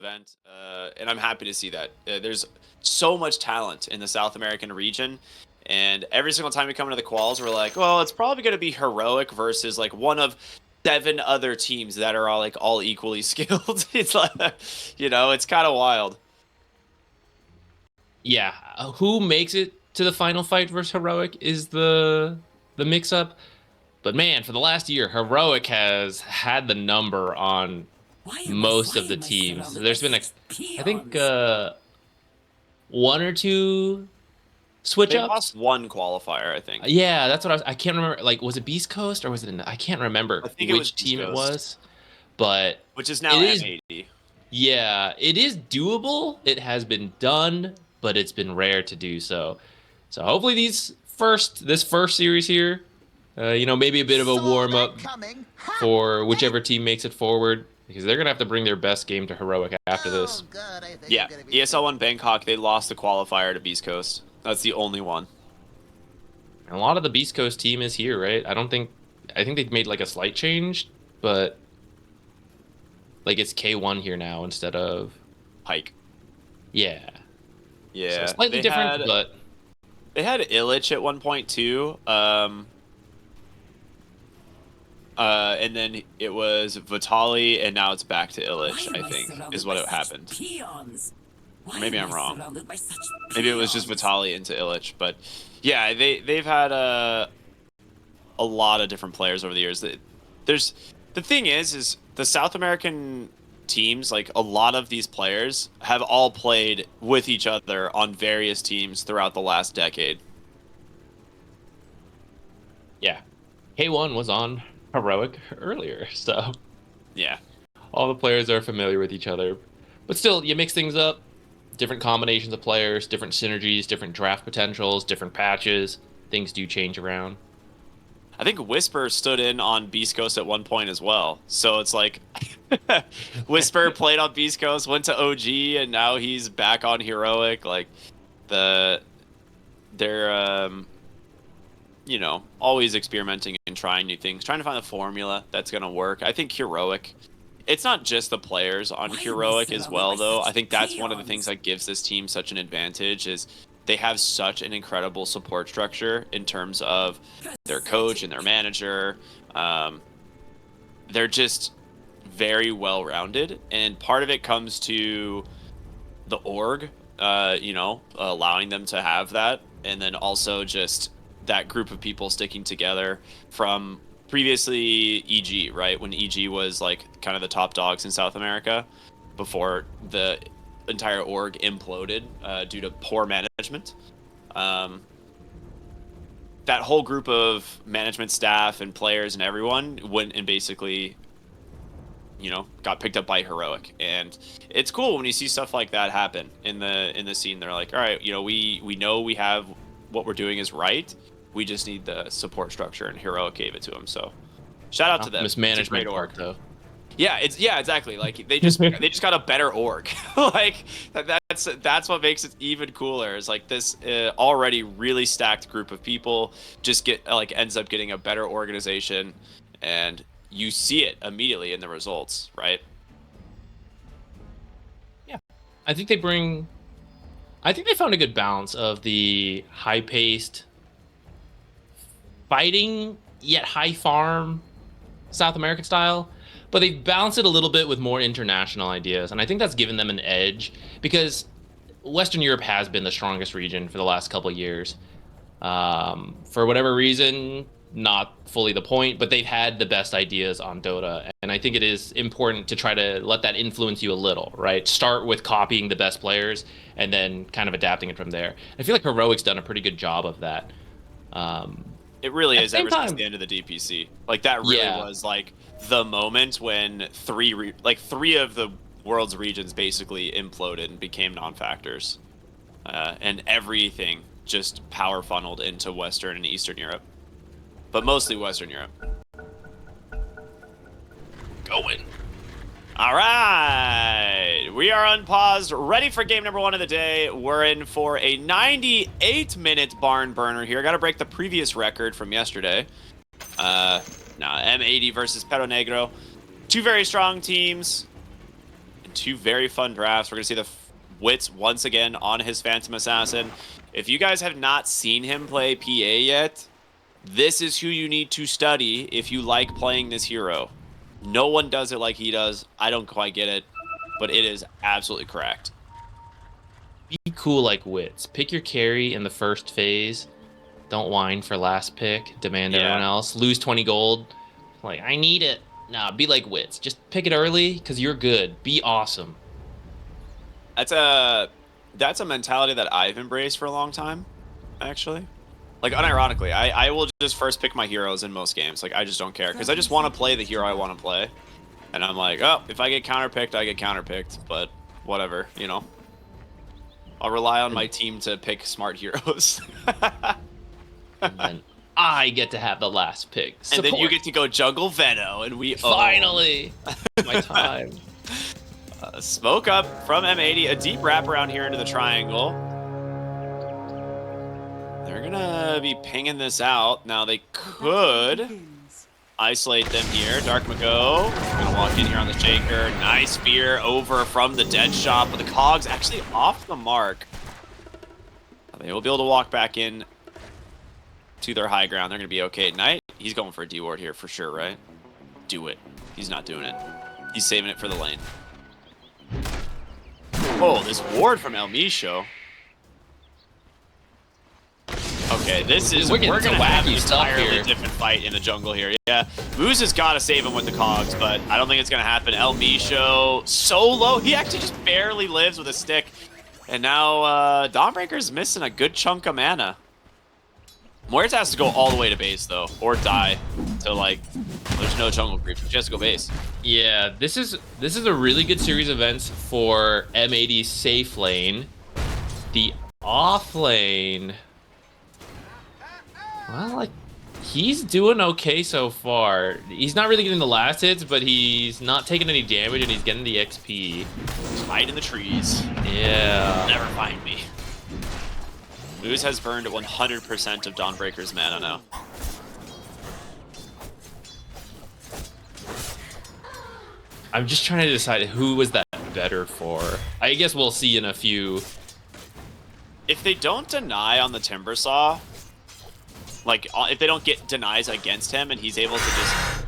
event, and I'm happy to see that. There's so much talent in the South American region, and every single time we come into the quals, we're like, well, it's probably going to be heroic versus like one of 7 other teams that are all equally skilled. It's like, it's kind of wild. Yeah, who makes it to the final fight versus Heroic is the mix-up. But man, for the last year, Heroic has had the number on most of the teams. There's been I think one or two switch They ups. lost one qualifier, I think. Yeah, that's what I can't remember. Like, was it Beast Coast or was it? I can't remember I think it was which East team it Coast, was, but which is it now is. M80. Yeah, it is doable. It has been done, but it's been rare to do so. So hopefully this first series here, maybe a bit of a Saw warm that up coming. Ha! for whichever team makes it forward, because they're gonna have to bring their best game to Heroic after this. Oh god, I think Yeah, I'm gonna be ESL One Bangkok, they lost the qualifier to Beast Coast. That's the only one. And a lot of the Beast Coast team is here, right? I think they've made like a slight change, but like it's K1 here now instead of Pike. yeah. So Yeah, slightly different, but they had Illich at one point too. And then it was Vitali, and now it's back to Illich, I think, is what happened. Or maybe I'm wrong. Maybe it was just Vitali into Illich, but yeah, they've had a lot of different players over the years. There's the thing is the South American teams, like a lot of these players have all played with each other on various teams throughout the last decade. yeah. K1 was on Heroic earlier, so Yeah. all the players are familiar with each other. But still, you mix things up, different combinations of players, different synergies, different draft potentials, different patches. Things do change around. I think Whisper stood in on Beast Coast at one point as well. So it's like Whisper played on Beast Coast, went to OG, and now he's back on Heroic. Like they're always experimenting and trying new things, trying to find a formula that's gonna work. I think Heroic, it's not just the players on Heroic as well, though. I think that's one of the things that gives this team such an advantage is they have such an incredible support structure in terms of their coach and their manager. They're just very well-rounded, and part of it comes to the org, allowing them to have that, and then also just that group of people sticking together from previously EG, right? When EG was like kind of the top dogs in South America before the entire org imploded due to poor management. That whole group of management staff and players and everyone went and basically, got picked up by Heroic, and it's cool when you see stuff like that happen in the scene. They're like, all right, we know we have what we're doing is right. We just need the support structure, and Heroic gave it to them. So, shout out to them. Mismanagement part, though. Yeah, exactly. Like they just got a better org. Like that's what makes it even cooler. Is like this already really stacked group of people just ends up getting a better organization, and you see it immediately in the results, right? Yeah, I think they found a good balance of the high-paced fighting yet high farm South American style, but they've balanced it a little bit with more international ideas, and I think that's given them an edge because Western Europe has been the strongest region for the last couple of years. For whatever reason, not fully the point, but they've had the best ideas on Dota, and I think it is important to try to let that influence you a little, right? Start with copying the best players and then kind of adapting it from there. I feel like Heroic's done a pretty good job of that. It really At is the same ever since time, the end of the DPC. Like that really yeah. was like the moment when three of the world's regions basically imploded and became non-factors, and everything just power funneled into Western and Eastern Europe, but mostly Western Europe. Going. All right, we are unpaused, ready for game number 1 of the day. We're in for a 98-minute barn burner here. Got to break the previous record from yesterday. Now M80 versus Perro Negro. Two very strong teams. Two very fun drafts. We're going to see the Wits once again on his Phantom Assassin. If you guys have not seen him play PA yet, this is who you need to study if you like playing this hero. No one does it like he does. I don't quite get it, but it is absolutely cracked. Be cool like Wits. Pick your carry in the first phase. Don't whine for last pick. Demand everyone else. Lose 20 gold. Like, I need it. Nah, be like Wits. Just pick it early because you're good. Be awesome. That's a mentality that I've embraced for a long time, actually. Like, unironically, I will just first pick my heroes in most games. Like, I just don't care. Because I just want to play the hero I want to play. And I'm like, oh, if I get counterpicked, I get counterpicked. But whatever, you know. I'll rely on my team to pick smart heroes. And then I get to have the last pick. And then you get to go jungle Veno, and we finally my time. Smoke up from M80, a deep wrap around here into the triangle. They're gonna be pinging this out. Now they could isolate them here. Dark Mago gonna walk in here on the Shaker. Nice spear over from the dead shot, but the cogs actually off the mark. They will be able to walk back in to their high ground. They're gonna be okay at night. He's going for a D ward here for sure, right? Do it. He's not doing it. He's saving it for the lane. Oh, this ward from El Misho. Okay, this is... We're gonna have an entirely different fight in the jungle here. Yeah, Moose has got to save him with the cogs, but I don't think it's gonna happen. El Misho so low. He actually just barely lives with a stick. And now Dawnbreaker's missing a good chunk of mana. Muerta has to go all the way to base, though, or die. So, like, there's no jungle creep. She has to go base. Yeah, this is a really good series of events for M80's safe lane. The off lane... Well, like, he's doing okay so far. He's not really getting the last hits, but he's not taking any damage, and he's getting the XP. He's hiding in the trees. Yeah. Never find me. Moose has burned 100% of Dawnbreaker's mana now. I'm just trying to decide who was that better for. I guess we'll see in a few. If they don't deny on the Timbersaw, like, if they don't get denies against him and he's able to just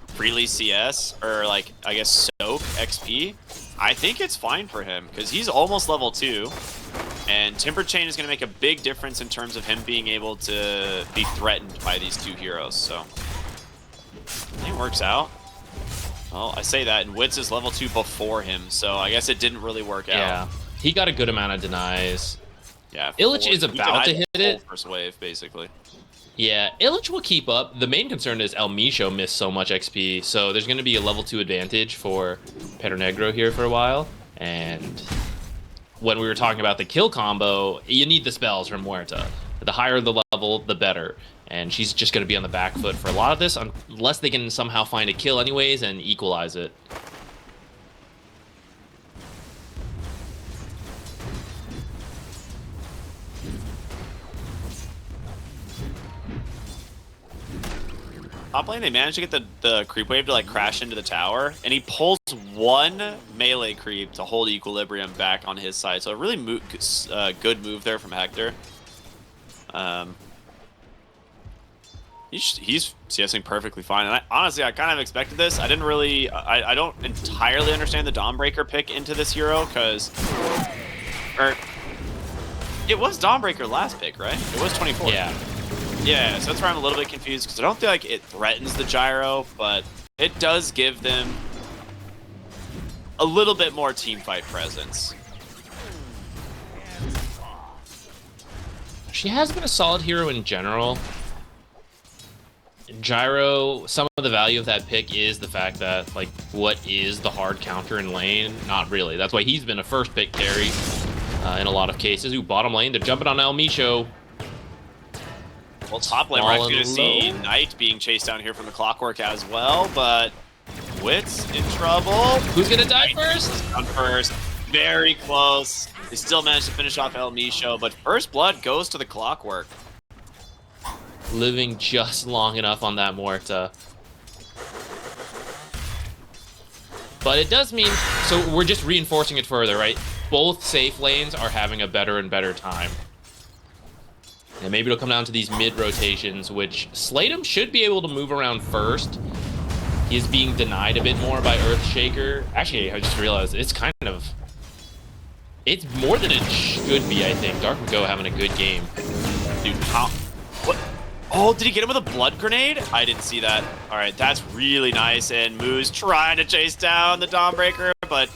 freely CS, or, like, I guess soak XP, I think it's fine for him, because he's almost level 2. And Timber Chain is going to make a big difference in terms of him being able to be threatened by these two heroes, so it works out. Well, I say that, and Wits is level 2 before him, so I guess it didn't really work out. Yeah, he got a good amount of denies. Yeah, Illich is about to hit it. First wave, basically. Yeah, Illich will keep up. The main concern is El Misho missed so much XP, so there's going to be a level 2 advantage for Perro Negro here for a while, and... when we were talking about the kill combo, you need the spells from Muerta. The higher the level, the better. And she's just going to be on the back foot for a lot of this, unless they can somehow find a kill anyways and equalize it. Top lane, they managed to get the creep wave to, like, crash into the tower, and he pulls one melee creep to hold equilibrium back on his side. So a really good move there from Hector. He's CSing perfectly fine, and honestly, I kind of expected this. I didn't really... I don't entirely understand the Dawnbreaker pick into this hero, because... it was Dawnbreaker last pick, right? It was 24. Yeah. Yeah, so that's where I'm a little bit confused, because I don't feel like it threatens the gyro, but it does give them a little bit more teamfight presence. She has been a solid hero in general. Gyro, some of the value of that pick is the fact that, like, what is the hard counter in lane? Not really. That's why he's been a first pick carry in a lot of cases. Ooh, bottom lane, they're jumping on El Misho. Well, top lane, we're actually going to see Knight being chased down here from the Clockwork as well, but Wits in trouble. Who's going to die first? Down first. Very close. They still managed to finish off El Misho, but first blood goes to the Clockwork. Living just long enough on that Muerta. But it does mean, so we're just reinforcing it further, right? Both safe lanes are having a better and better time. And maybe it'll come down to these mid rotations, which Slatum should be able to move around first. He is being denied a bit more by Earthshaker. Actually, I just realized it's kind of... It's more than it should be, I think. Dark Go having a good game. Dude, how... What? Oh, did he get him with a blood grenade? I didn't see that. All right, that's really nice. And Moose trying to chase down the Dawnbreaker, but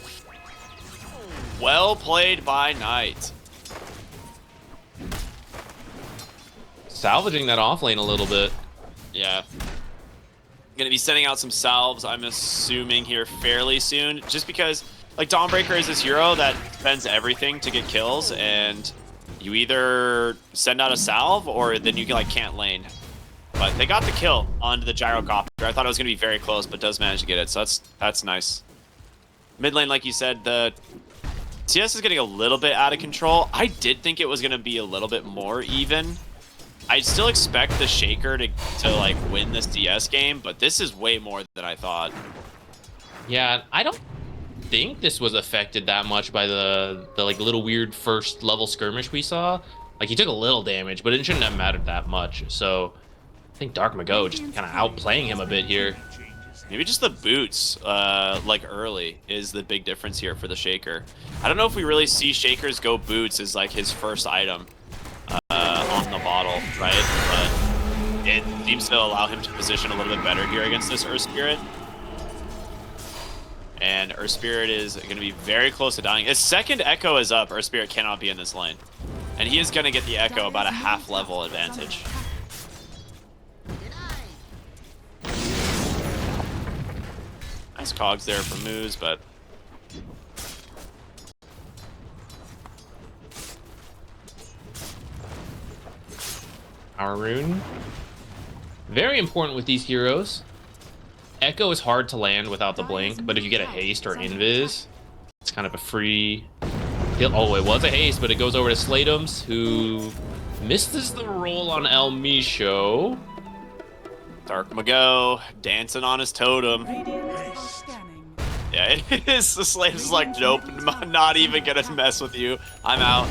well played by Knight. Salvaging that off lane a little bit. Yeah. Gonna be sending out some salves, I'm assuming, here fairly soon. Just because, like, Dawnbreaker is this hero that spends everything to get kills, and you either send out a salve or then you can't lane. But they got the kill onto the gyrocopter. I thought it was going to be very close, but does manage to get it, so that's nice. Mid lane, like you said, the CS is getting a little bit out of control. I did think it was going to be a little bit more even. I still expect the Shaker to like win this CS game, but this is way more than I thought. Yeah, I don't think this was affected that much by the like little weird first level skirmish we saw. Like, he took a little damage, but it shouldn't have mattered that much. So I think Dark Mago just kind of outplaying him a bit here. Maybe just the boots, like early, is the big difference here for the Shaker. I don't know if we really see Shakers go boots as like his first item on the bottle, right? But it seems to allow him to position a little bit better here against this Earth Spirit. And Earth Spirit is going to be very close to dying. His second Echo is up. Earth Spirit cannot be in this lane. And he is going to get the Echo about a half level advantage. Nice cogs there from Moose, but... Our rune. Very important with these heroes. Echo is hard to land without the blink, but if you get a haste or invis, it's kind of a free kill. Oh, it was a haste, but it goes over to Slatums, who misses the roll on El Misho. Dark Mago dancing on his totem. Yeah, it is. The Slatum's like, nope, not even gonna mess with you. I'm out.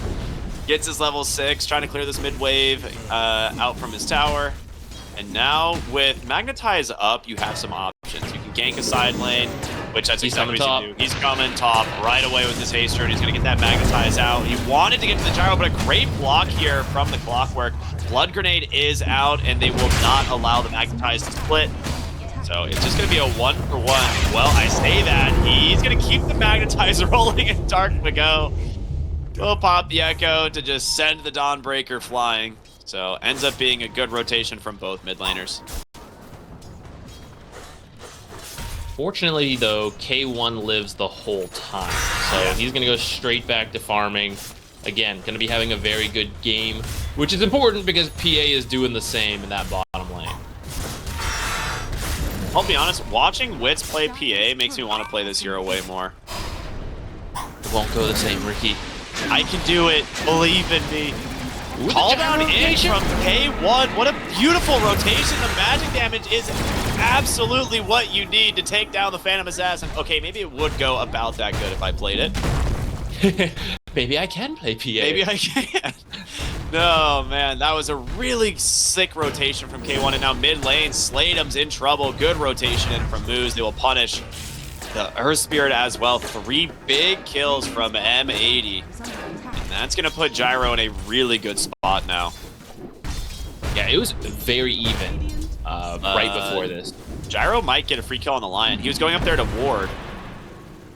Gets his level 6, trying to clear this mid wave out from his tower. And now with Magnetize up, you have some options. You can gank a side lane, which that's exactly what he's gonna do. He's coming top right away with his haster, and he's gonna get that Magnetize out. He wanted to get to the gyro, but a great block here from the Clockwork. Blood Grenade is out, and they will not allow the Magnetize to split. So it's just gonna be a 1-for-1. Well, I say that. He's gonna keep the Magnetize rolling, and Dark Mago will pop the Echo to just send the Dawnbreaker flying. So ends up being a good rotation from both mid laners. Fortunately, though, K1 lives the whole time. So he's going to go straight back to farming. Again, going to be having a very good game, which is important because PA is doing the same in that bottom lane. I'll be honest, watching Wits play PA makes me want to play this hero way more. It won't go the same, Ricky. I can do it. Believe in me. Ooh, Call down in from K1. What a beautiful rotation. The magic damage is absolutely what you need to take down the Phantom Assassin. Okay, maybe it would go about that good if I played it. Maybe I can play PA. Maybe I can. No, man, that was a really sick rotation from K1. And now mid lane, Slatum's in trouble. Good rotation in from Moose. They will punish the Earth Spirit as well. 3 big kills from M80. That's going to put Gyro in a really good spot now. Yeah, it was very even right before this. Gyro might get a free kill on the Lion. He was going up there to ward,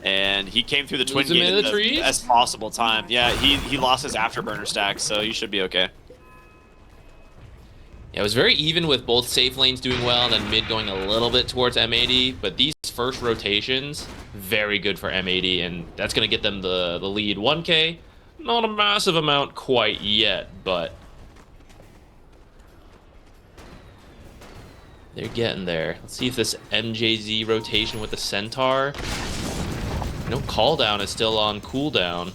and he came through the Twin Gate at the best possible time. Yeah, he lost his Afterburner stack, so you should be okay. Yeah, it was very even with both safe lanes doing well, and then mid going a little bit towards M80, but these first rotations, very good for M80, and that's going to get them the lead. 1K. Not a massive amount quite yet, but they're getting there. Let's see if this MJZ rotation with the Centaur. No, call down is still on cooldown.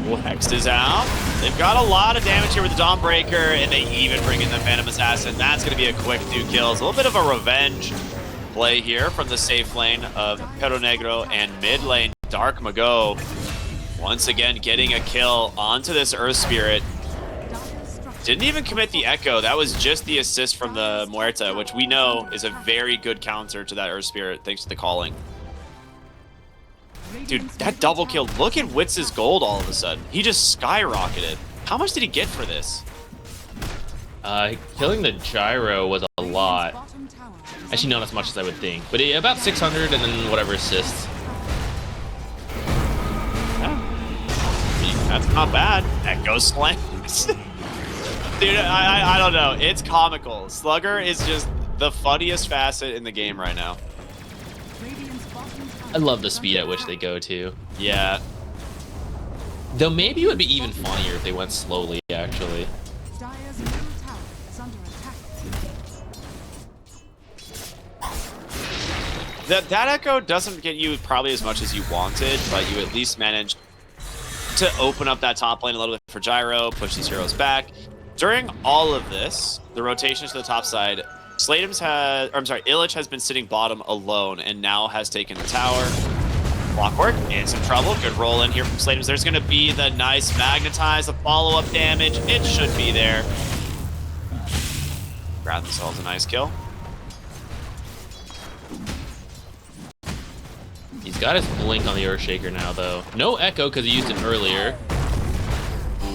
Well, Hex is out. They've got a lot of damage here with the Dawnbreaker, and they even bring in the Phantom Assassin. That's going to be a quick 2 kills. A little bit of a revenge play here from the safe lane of Perro Negro, and mid lane Dark Mago once again getting a kill onto this Earth Spirit. Didn't even commit the Echo. That was just the assist from the Muerta, which we know is a very good counter to that Earth Spirit, thanks to the calling. Dude, that double kill. Look at Witz's gold all of a sudden. He just skyrocketed. How much did he get for this? Killing the gyro was a lot. Actually, not as much as I would think. But about 600 and then whatever assists. Yeah. That's not bad. Echo slams. Dude, I don't know. It's comical. Slugger is just the funniest facet in the game right now. I love the speed at which they go to. Yeah. Though maybe it would be even funnier if they went slowly, actually. That Echo doesn't get you probably as much as you wanted, but you at least managed to open up that top lane a little bit for Gyro, push these heroes back. During all of this, the rotations to the top side, Illich has been sitting bottom alone and now has taken the tower. Clockwork in some trouble. Good roll in here from Slatums. There's going to be the nice magnetize, the follow-up damage. It should be there. Grab themselves a nice kill. He's got his blink on the Earthshaker now, though. No Echo because he used it earlier.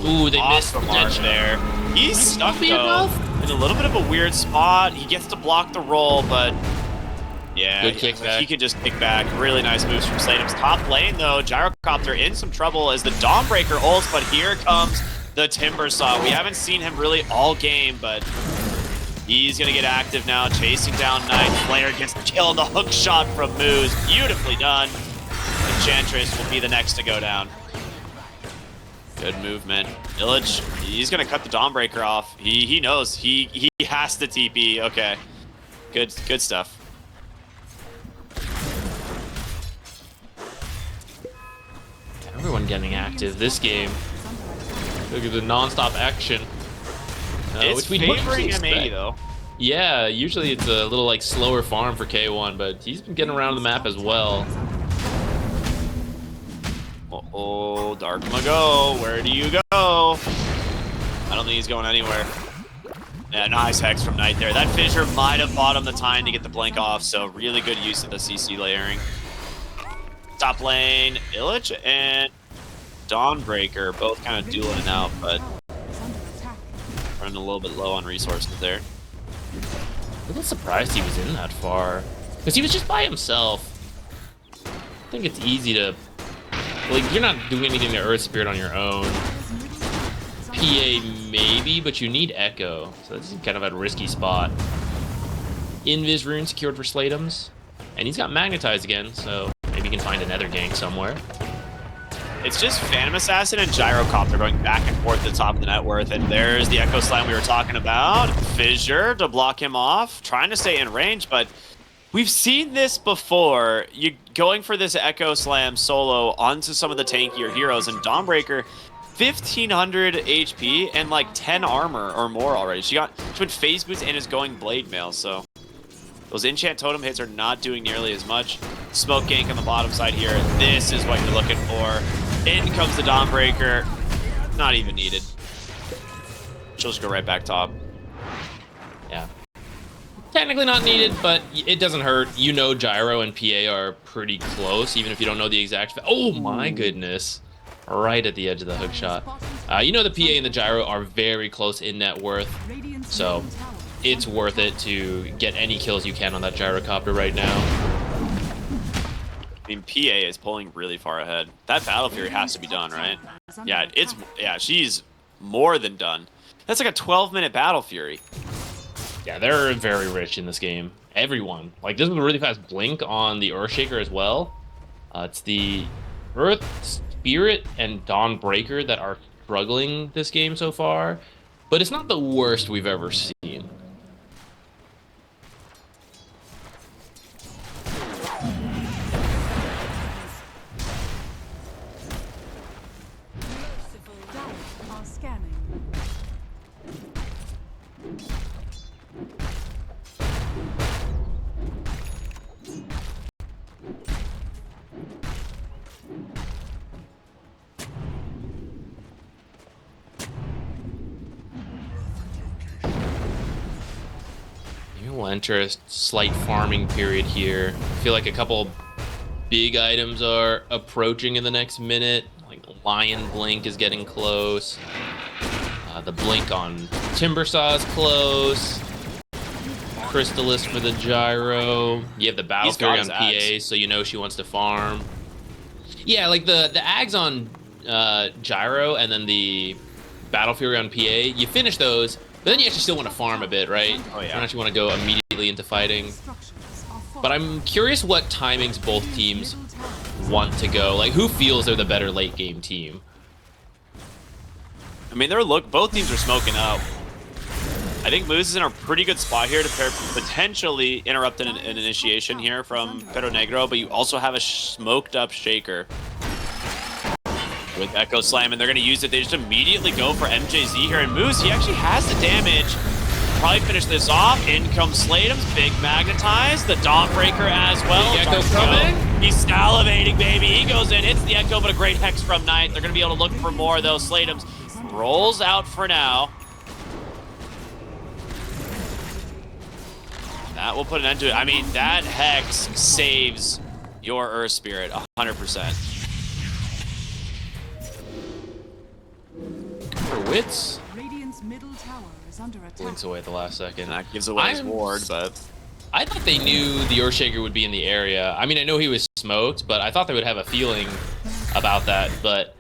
Ooh, they missed the mark there. He's stuck, though, in a little bit of a weird spot. He gets to block the roll, but yeah, good kick back. He can just kick back. Really nice moves from Slatums. Top lane, though, Gyrocopter in some trouble as the Dawnbreaker ults, but here comes the Timbersaw. We haven't seen him really all game, but he's going to get active now, chasing down Knight. Flair gets the kill, the hook shot from Moose. Beautifully done. Enchantress will be the next to go down. Good movement. Illich, he's going to cut the Dawnbreaker off. He knows. He has to TP. Okay. Good stuff. Everyone getting active this game. Look at the non-stop action. It's which we favoring M80, though. Yeah, usually it's a little like slower farm for K1, but he's been getting around the map as well. Oh, Dark Mago, where do you go? I don't think he's going anywhere. Yeah, nice Hex from Knight there. That Fissure might have bought him the time to get the blink off, so really good use of the CC layering. Top lane, Illich and Dawnbreaker, both kind of dueling it out, but running a little bit low on resources there. I'm a little surprised he was in that far, because he was just by himself. I think it's easy to... Like, you're not doing anything to Earth Spirit on your own. PA maybe, but you need Echo. So this is kind of a risky spot. Invis rune secured for Slatums. And he's got Magnetized again, so maybe he can find another gank somewhere. It's just Phantom Assassin and Gyrocopter going back and forth at the top of the net worth. And there's the Echo Slam we were talking about. Fissure to block him off. Trying to stay in range, but we've seen this before. You're going for this Echo Slam solo onto some of the tankier heroes, and Dawnbreaker, 1,500 HP and like 10 armor or more already. She went Phase Boots and is going Blade Mail, so those enchant totem hits are not doing nearly as much. Smoke gank on the bottom side here. This is what you're looking for. In comes the Dawnbreaker. Not even needed. She'll just go right back top. Yeah. Technically not needed, but it doesn't hurt. You know Gyro and PA are pretty close, even if you don't know the exact... Oh my goodness. Right at the edge of the hook shot. You know the PA and the Gyro are very close in net worth, so it's worth it to get any kills you can on that Gyrocopter right now. I mean, PA is pulling really far ahead. That Battle Fury has to be done, right? Yeah, she's more than done. That's like a 12-minute Battle Fury. Yeah, they're very rich in this game. Everyone. Like, this is a really fast blink on the Earthshaker as well. It's the Earth Spirit and Dawnbreaker that are struggling this game so far. But it's not the worst we've ever seen. We'll enter a slight farming period here. I feel like a couple big items are approaching in the next minute. Like the Lion Blink is getting close. The Blink on Timbersaw is close. Crystallis for the Gyro. You have the Battle Fury on PA, so you know she wants to farm. Yeah, like the Ags on Gyro and then the Battle Fury on PA, you finish those, but then you actually still want to farm a bit, right? Oh, yeah. You don't actually want to go immediately into fighting. But I'm curious what timings both teams want to go. Like, who feels they're the better late game team? I mean, both teams are smoking up. I think Moose is in a pretty good spot here to potentially interrupt an initiation here from Perro Negro, but you also have a smoked up Shaker with Echo Slam, and they're going to use it. They just immediately go for MJZ here, and Moose, he actually has the damage. Probably finish this off. In comes Slatum's big magnetize, the Dawnbreaker as well. The Echo's coming. He's salivating, baby. He goes in, hits the Echo, but a great Hex from Knight. They're going to be able to look for more, though. Slatum's rolls out for now. That will put an end to it. I mean, that Hex saves your Earth Spirit 100%. For Wits. Radiant's middle tower is under attack. Blinks away at the last second. And that gives away his ward, but... I thought they knew the Earthshaker would be in the area. I mean, I know he was smoked, but I thought they would have a feeling about that. But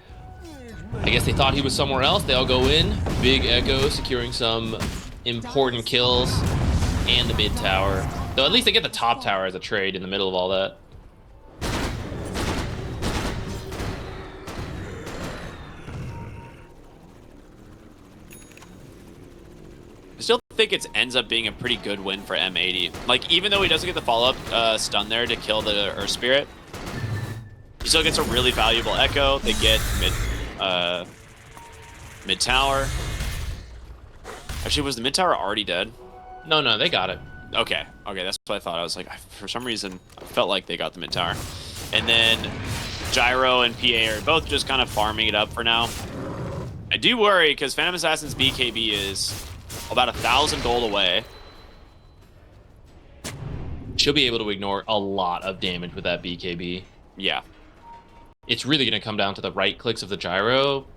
I guess they thought he was somewhere else. They all go in. Big Echo securing some important kills. And the mid tower. Though at least they get the top tower as a trade in the middle of all that. I still think it ends up being a pretty good win for M80. Like, even though he doesn't get the follow-up stun there to kill the Earth Spirit, he still gets a really valuable Echo. They get mid tower. Actually, was the mid tower already dead? No, they got it. Okay, that's what I thought. I was like, for some reason, I felt like they got the mid tower. And then Gyro and PA are both just kind of farming it up for now. I do worry, because Phantom Assassin's BKB is about 1,000 gold away. She'll be able to ignore a lot of damage with that BKB. Yeah. It's really going to come down to the right clicks of the Gyro.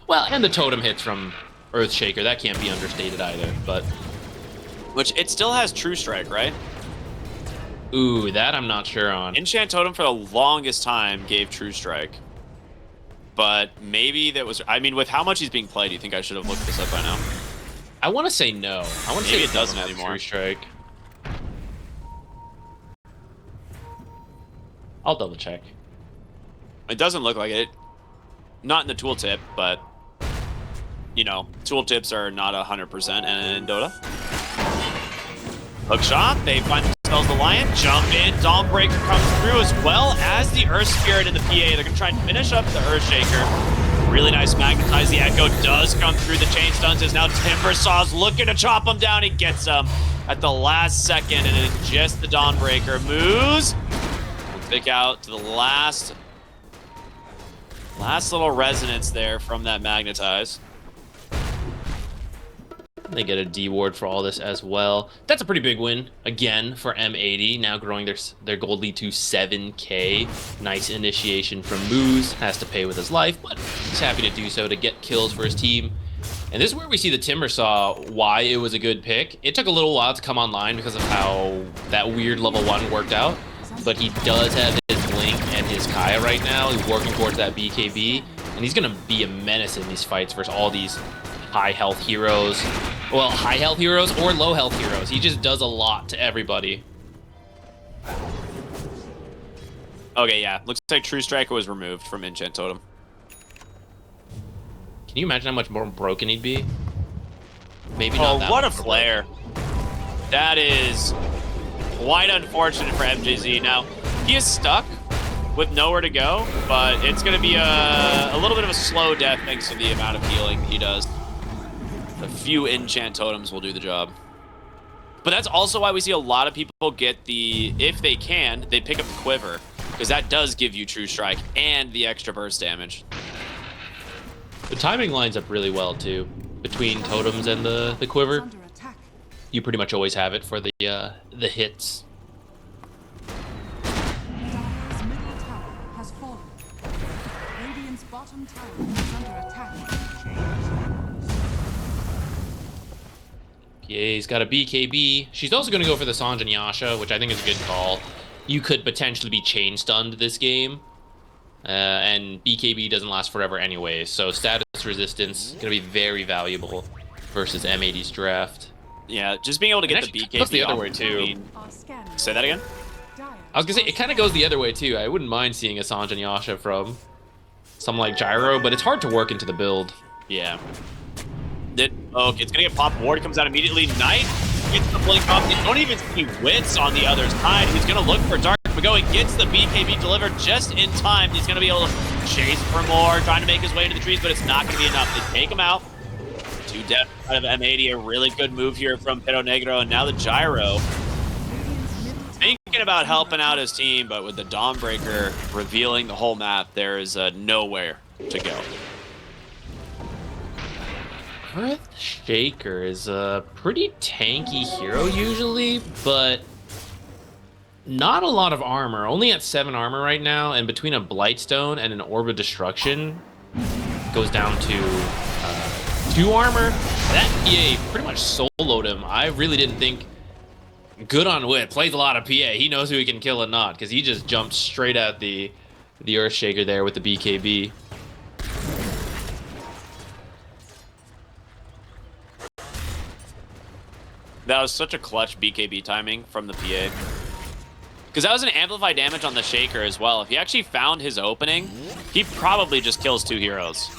Well, and the totem hits from Earthshaker. That can't be understated either, but... Which, it still has True Strike, right? Ooh, that I'm not sure on. Enchant Totem for the longest time gave True Strike. But maybe that was... I mean, with how much he's being played, do you think I should have looked this up by now? I want to say no. I want to say it doesn't anymore. True Strike. I'll double check. It doesn't look like it. Not in the tooltip, but... You know, tooltips are not 100% in Dota. Hook shot, they find themselves the Lion, jump in, Dawnbreaker comes through as well as the Earth Spirit in the PA. They're going to try and finish up the Earthshaker. Really nice magnetize. The Echo does come through the chain stuns as now Timbersaw's looking to chop him down. He gets him at the last second, and then just the Dawnbreaker moves. We'll take out to the last little resonance there from that magnetize. They get a D ward for all this as well. That's a pretty big win, again, for M80. Now growing their gold lead to 7k. Nice initiation from Moose. Has to pay with his life, but he's happy to do so to get kills for his team. And this is where we see the Timbersaw, why it was a good pick. It took a little while to come online because of how that weird level 1 worked out. But he does have his Blink and his Kaya right now. He's working towards that BKB. And he's going to be a menace in these fights versus all these high health heroes. Well, high health heroes or low health heroes. He just does a lot to everybody. Okay, yeah. Looks like True Striker was removed from Enchant Totem. Can you imagine how much more broken he'd be? Maybe not that what a much flare. That is quite unfortunate for MJZ. Now, he is stuck with nowhere to go, but it's going to be a little bit of a slow death thanks to the amount of healing he does. A few enchant totems will do the job. But that's also why we see a lot of people get the, if they can, they pick up the Quiver, because that does give you True Strike and the extra burst damage. The timing lines up really well, too, between totems and the Quiver. You pretty much always have it for the hits. Dire's middle tower has fallen. Radiant's bottom tower is under attack. PA's got a BKB. She's also going to go for the Sange and Yasha, which I think is a good call. You could potentially be chain stunned this game. And BKB doesn't last forever anyway, so status resistance going to be very valuable versus M80's draft. Yeah, just being able to get the BKB goes the other off way too. Say that again? I was going to say, it kind of goes the other way too. I wouldn't mind seeing a Sange and Yasha from something like Gyro, but it's hard to work into the build. Yeah. Okay, it's going to get popped. Ward comes out immediately. Knight gets the blink off. You don't even see Wits on the other side. He's going to look for Dark Mago. He gets the BKB delivered just in time. He's going to be able to chase for more, trying to make his way into the trees, but it's not going to be enough. They take him out. 2 deaths out of M80. A really good move here from Perro Negro. And now the Gyro. Thinking about helping out his team, but with the Dawnbreaker revealing the whole map, there is nowhere to go. Earthshaker is a pretty tanky hero usually, but not a lot of armor. Only at 7 armor right now, and between a Blightstone and an Orb of Destruction, goes down to 2 armor. That PA pretty much soloed him. I really didn't think. Good on Wit. Plays a lot of PA. He knows who he can kill and not, because he just jumped straight at the Earthshaker there with the BKB. That was such a clutch BKB timing from the PA. Because that was an amplified damage on the Shaker as well. If he actually found his opening, he probably just kills 2 heroes.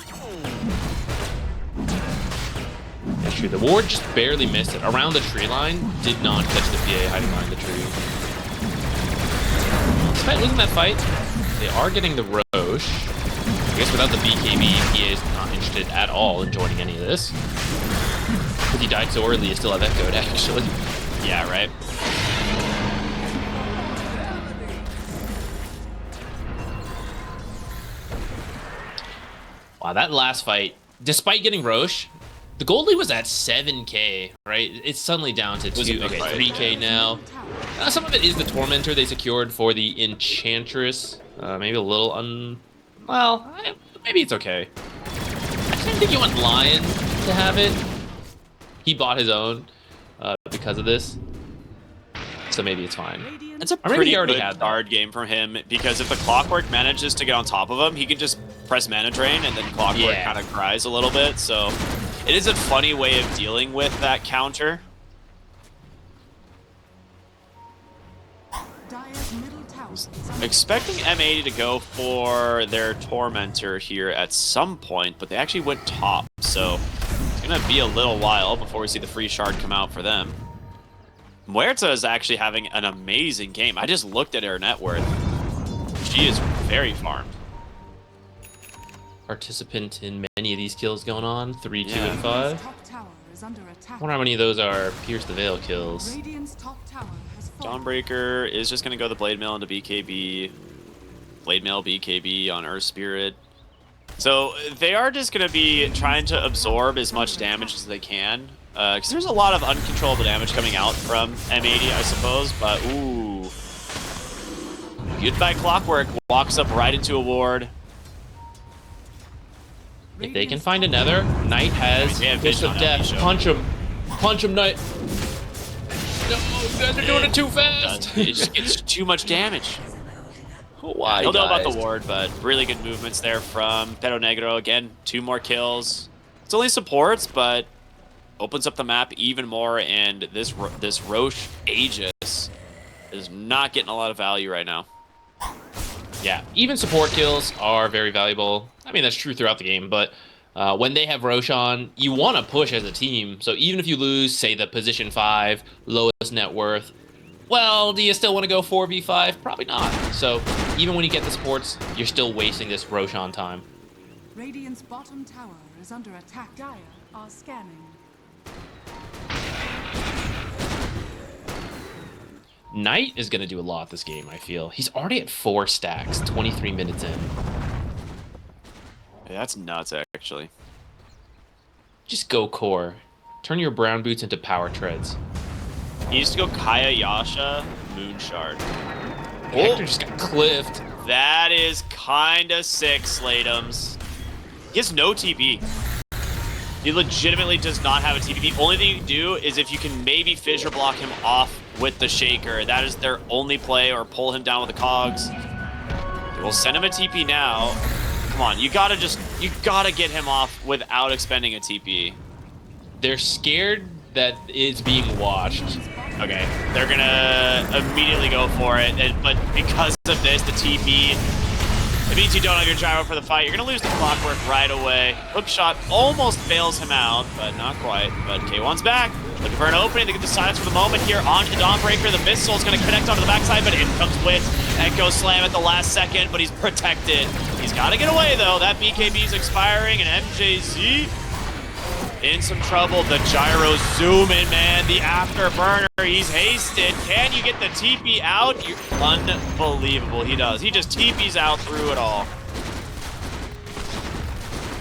That's true. The ward just barely missed it. Around the tree line, did not catch the PA hiding behind the tree. Despite losing that fight, they are getting the Roche. I guess without the BKB, PA is not interested at all in joining any of this. Because he died so early, he still have echoed, actually. Yeah, right. Wow, that last fight, despite getting Roche, the gold lead was at 7k, right? It's suddenly down to 3k now. Some of it is the Tormentor they secured for the Enchantress. Maybe a little well, maybe it's okay. I didn't think you want Lion to have it. He bought his own because of this, so maybe it's fine. It's a pretty good guard game from him, because if the Clockwork manages to get on top of him, he can just press Mana Drain, and then Clockwork kind of cries a little bit, so it is a funny way of dealing with that counter. Expecting M80 to go for their Tormentor here at some point, but they actually went top, so it's going to be a little while before we see the free shard come out for them. Muerta is actually having an amazing game. I just looked at her net worth. She is very farmed. Participant in many of these kills going on. 3, 2, and 5. I wonder how many of those are Pierce the Veil kills. Dawnbreaker is just going to go the Blade Mail into BKB. Blade Mail, BKB on Earth Spirit. So they are just going to be trying to absorb as much damage as they can. Because there's a lot of uncontrollable damage coming out from M80, I suppose. But, ooh. Goodbye Clockwork. Walks up right into a ward. If they can find another, Knight has Fist of Death. Punch him. Punch him, Knight. No, you guys are doing it too fast. It just gets too much damage. Why? He'll know about the ward, but really good movements there from Perro Negro. Again, 2 more kills. It's only supports, but opens up the map even more, and this Roche Aegis is not getting a lot of value right now. Yeah, even support kills are very valuable. I mean, that's true throughout the game, but when they have Roche on, you want to push as a team. So even if you lose, say, the position 5, lowest net worth, well, do you still want to go 4v5? Probably not. So even when you get the supports, you're still wasting this Roche on time. Radiant's bottom tower is under attack. Dire are scanning. Knight is going to do a lot this game, I feel. He's already at 4 stacks, 23 minutes in. Yeah, that's nuts, actually. Just go core. Turn your brown boots into power treads. He used to go Kaya Yasha, Moonshard. Hector just got cliffed. That is kinda sick, Slatums. He has no TP. He legitimately does not have a TP. The only thing you can do is if you can maybe fissure block him off with the Shaker. That is their only play, or pull him down with the Cogs. We'll send him a TP now. Come on, you gotta get him off without expending a TP. They're scared that it's being watched. Okay, they're gonna immediately go for it, but because of this, the TP, it means you don't have your gyro for the fight. You're gonna lose the clockwork right away. Flip shot almost bails him out, but not quite. But K1's back, looking for an opening to get the silence for the moment here onto the Dawnbreaker. The missile's gonna connect onto the backside, but in comes Wit. Echo Slam at the last second, but he's protected. He's gotta get away though. That BKB's expiring, and MJZ in some trouble. The gyro zooming, man. The afterburner. He's hasted. Can you get the TP out? Unbelievable. He does. He just TPs out through it all.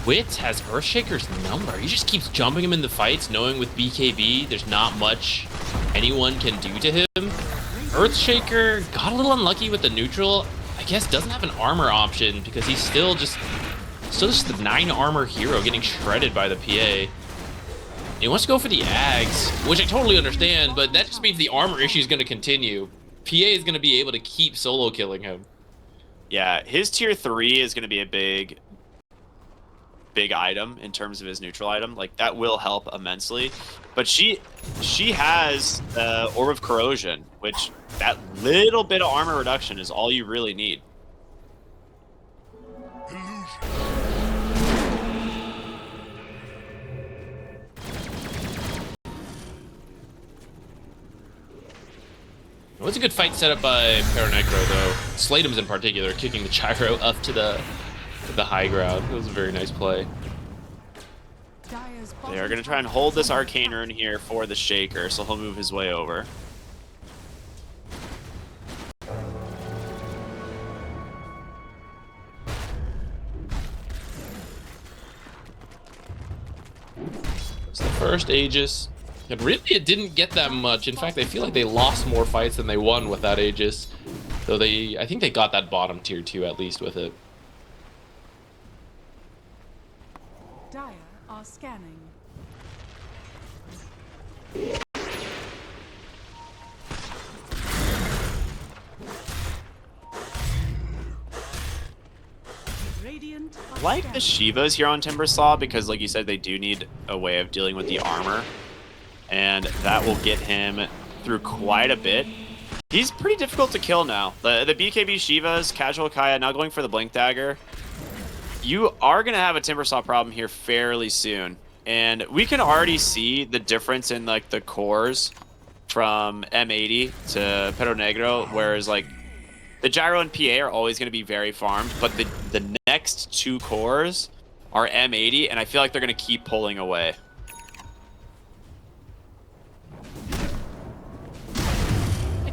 Wit has Earthshaker's number. He just keeps jumping him in the fights, knowing with BKB there's not much anyone can do to him. Earthshaker got a little unlucky with the neutral. I guess doesn't have an armor option because he's still just the 9 armor hero getting shredded by the PA. He wants to go for the Ags, which I totally understand, but that just means the armor issue is going to continue. PA is going to be able to keep solo killing him. Yeah, his tier 3 is going to be a big item in terms of his neutral item. Like, that will help immensely. But she has Orb of Corrosion, which that little bit of armor reduction is all you really need. It was a good fight set up by Perro Negro, though. Slatum's in particular, kicking the gyro up to the high ground. It was a very nice play. They are going to try and hold this Arcane Rune here for the Shaker, so he'll move his way over. It's the first Aegis. And really, it didn't get that much. In fact, I feel like they lost more fights than they won with that Aegis. Though I think they got that bottom tier 2 at least with it. Dire are scanning. Radiant are Like the scanning. Shivas here on Timbersaw, because like you said, they do need a way of dealing with the armor. And that will get him through quite a bit. He's pretty difficult to kill now. The BKB Shivas, Casual Kaya, now going for the Blink Dagger. You are going to have a Timbersaw problem here fairly soon. And we can already see the difference in like the cores from M80 to Perro Negro, whereas like the Gyro and PA are always going to be very farmed, but the next 2 cores are M80, and I feel like they're going to keep pulling away.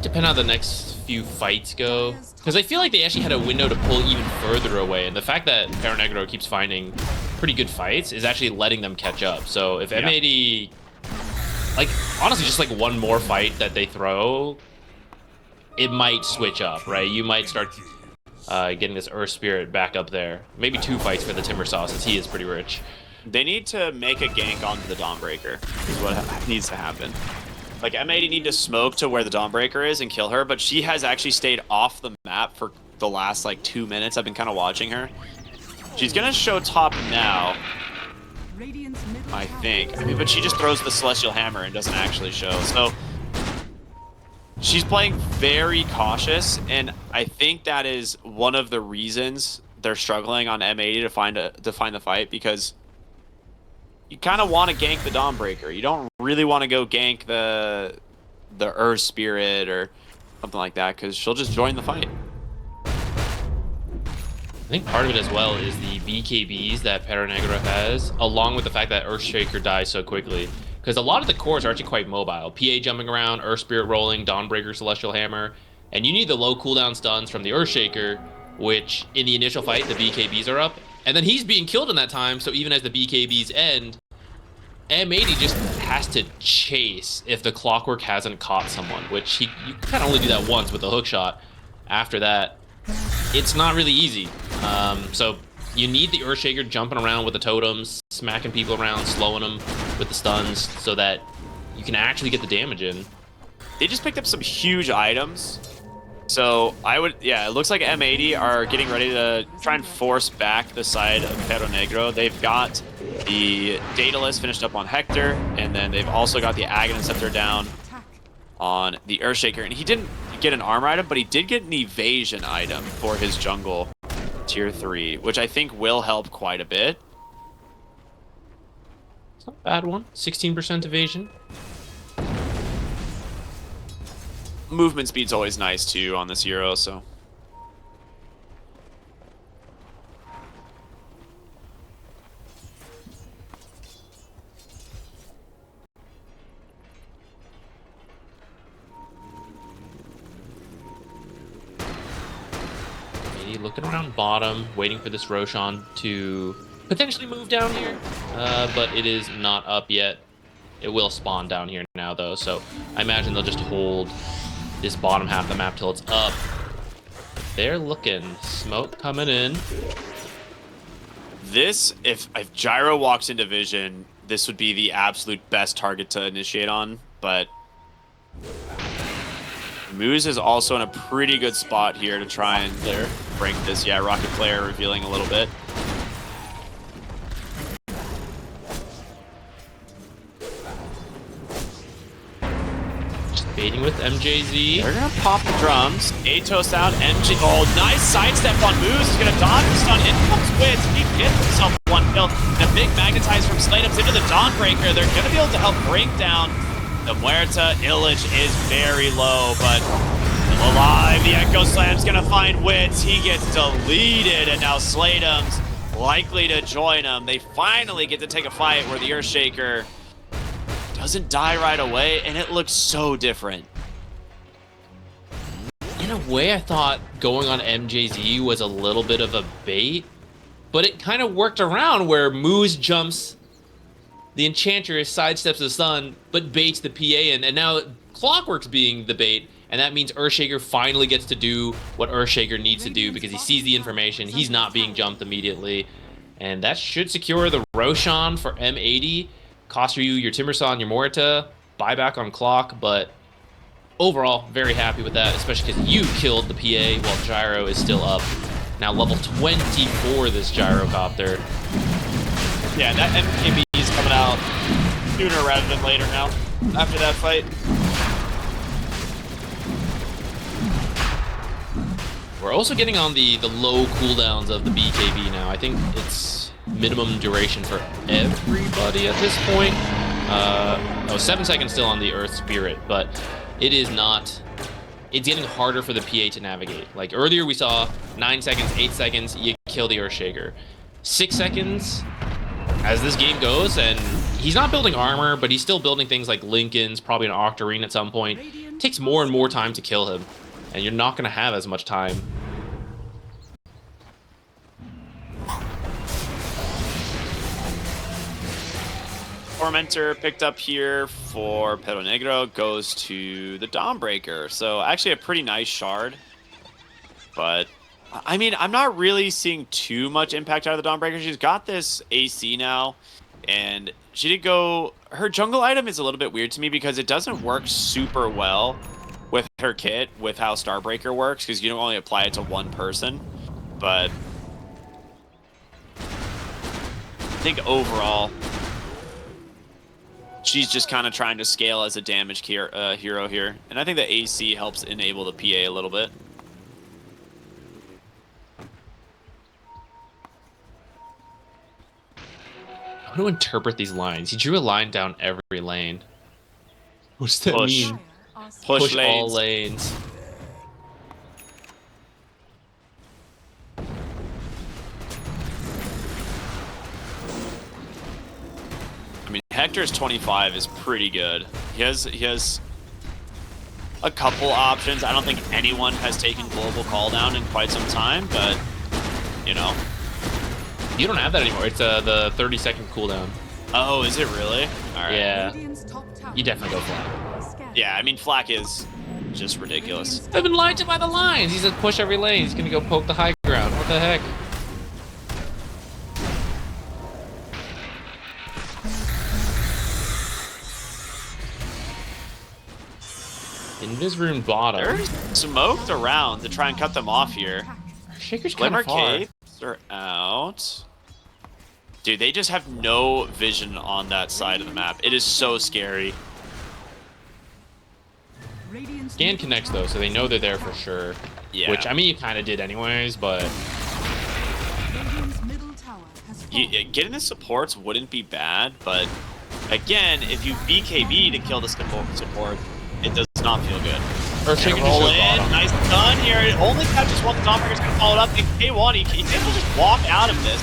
Depend on how the next few fights go, because I feel like they actually had a window to pull even further away, and the fact that Perro Negro keeps finding pretty good fights is actually letting them catch up. So if M80, like honestly just like one more fight that they throw, it might switch up, right? You might start getting this Earth Spirit back up there. Maybe 2 fights for the Timbersaw since he is pretty rich. They need to make a gank onto the Dawnbreaker is what needs to happen. Like, M80 need to smoke to where the Dawnbreaker is and kill her, but she has actually stayed off the map for the last, like, 2 minutes. I've been kind of watching her. She's gonna show top now, I think. I mean, but she just throws the Celestial Hammer and doesn't actually show. So, she's playing very cautious, and I think that is one of the reasons they're struggling on M80 to find the fight, because you kind of want to gank the Dawnbreaker. You don't really want to go gank the Earth Spirit or something like that, because she'll just join the fight. I think part of it as well is the BKBs that Perro Negro has, along with the fact that Earthshaker dies so quickly. Because a lot of the cores are actually quite mobile. PA jumping around, Earth Spirit rolling, Dawnbreaker, Celestial Hammer. And you need the low cooldown stuns from the Earthshaker, which in the initial fight, the BKBs are up. And then he's being killed in that time, so even as the BKBs end, M80 just has to chase if the Clockwork hasn't caught someone, which you kind of only do that once with the hook shot. After that, it's not really easy. So you need the Earthshaker jumping around with the totems, smacking people around, slowing them with the stuns, so that you can actually get the damage in. They just picked up some huge items. So yeah, it looks like M80 are getting ready to try and force back the side of Perro Negro. They've got the Daedalus finished up on Hector, and then they've also got the Aghanim Scepter down on the Earthshaker. And he didn't get an armor item, but he did get an evasion item for his jungle tier 3, which I think will help quite a bit. It's not a bad one. 16% evasion. Movement speed's always nice too on this hero, so. Maybe looking around bottom, waiting for this Roshan to potentially move down here, but it is not up yet. It will spawn down here now, though, so I imagine they'll just hold this bottom half of the map till it's up. They're looking. Smoke coming in. This, if Gyro walks into vision, this would be the absolute best target to initiate on, but Moose is also in a pretty good spot here to try and break this. Yeah, Rocket Player revealing a little bit. Baiting with MJZ. They're gonna pop the drums. Atos out. MJ. Oh, nice sidestep on Moose. He's gonna dodge the stun. In comes Wits. He gets himself one kill. The big magnetize from Slateums into the Dawnbreaker. They're gonna be able to help break down the Muerta. Illich is very low, but still alive. The Echo Slam's gonna find Wits. He gets deleted, and now Slateums likely to join him. They finally get to take a fight where the Earthshaker doesn't die right away, and it looks so different. In a way, I thought going on MJZ was a little bit of a bait, but it kind of worked around where Moose jumps, the Enchantress sidesteps the stun, but baits the PA in, and now Clockwork's being the bait, and that means Earthshaker finally gets to do what Earthshaker needs to do because he sees the information, he's not being jumped immediately, and that should secure the Roshan for M80. Cost you your Timbersaw and your Muerta, buyback on Clock, but overall, very happy with that, especially because you killed the PA while Gyro is still up. Now level 24, this Gyrocopter. Yeah, that MKB is coming out sooner rather than later now, after that fight. We're also getting on the low cooldowns of the BKB now. I think it's minimum duration for everybody at this point. 7 seconds still on the Earth Spirit, but it is not. It's getting harder for the PA to navigate. Like earlier we saw 9 seconds, 8 seconds, you kill the Earthshaker. 6 seconds as this game goes, and he's not building armor, but he's still building things like Lincolns, probably an Octarine at some point. It takes more and more time to kill him, and you're not going to have as much time. Tormentor picked up here for Perro Negro goes to the Dawnbreaker. So actually a pretty nice shard. But, I mean, I'm not really seeing too much impact out of the Dawnbreaker. She's got this AC now, and she did go... Her jungle item is a little bit weird to me because it doesn't work super well with her kit, with how Starbreaker works, because you don't only apply it to one person. But I think overall, she's just kind of trying to scale as a damage hero here. And I think the AC helps enable the PA a little bit. How to interpret these lines? He drew a line down every lane. What does that mean? Push lanes. All lanes. I mean, Hector's 25 is pretty good. He has a couple options. I don't think anyone has taken global call down in quite some time, but you know, you don't have that anymore. It's the 30-second cooldown. Oh, is it really? All right. Yeah, Radiant's top tower you definitely go Flak. is scared. Yeah, I mean, Flak is just ridiculous. I've been lied to by the lines. He said push every lane. He's gonna go poke the high ground. What the heck? Invis rune bottom. They're smoked around to try and cut them off here. Shaker's kind Glimmer of far. capes are out. Dude, they just have no vision on that side of the map. It is so scary. Radiant's Scan connects though, so they know they're there for sure. Yeah. Which I mean, you kind of did anyways, but Radiant's middle tower has fallen. Getting the supports wouldn't be bad, but again, if you BKB to kill the support, it does not feel good. or Shaker just Roll goes in, bottom. nice done here. It only catches one. The Dawnbreaker's gonna follow it up. And K1, he's able to just walk out of this.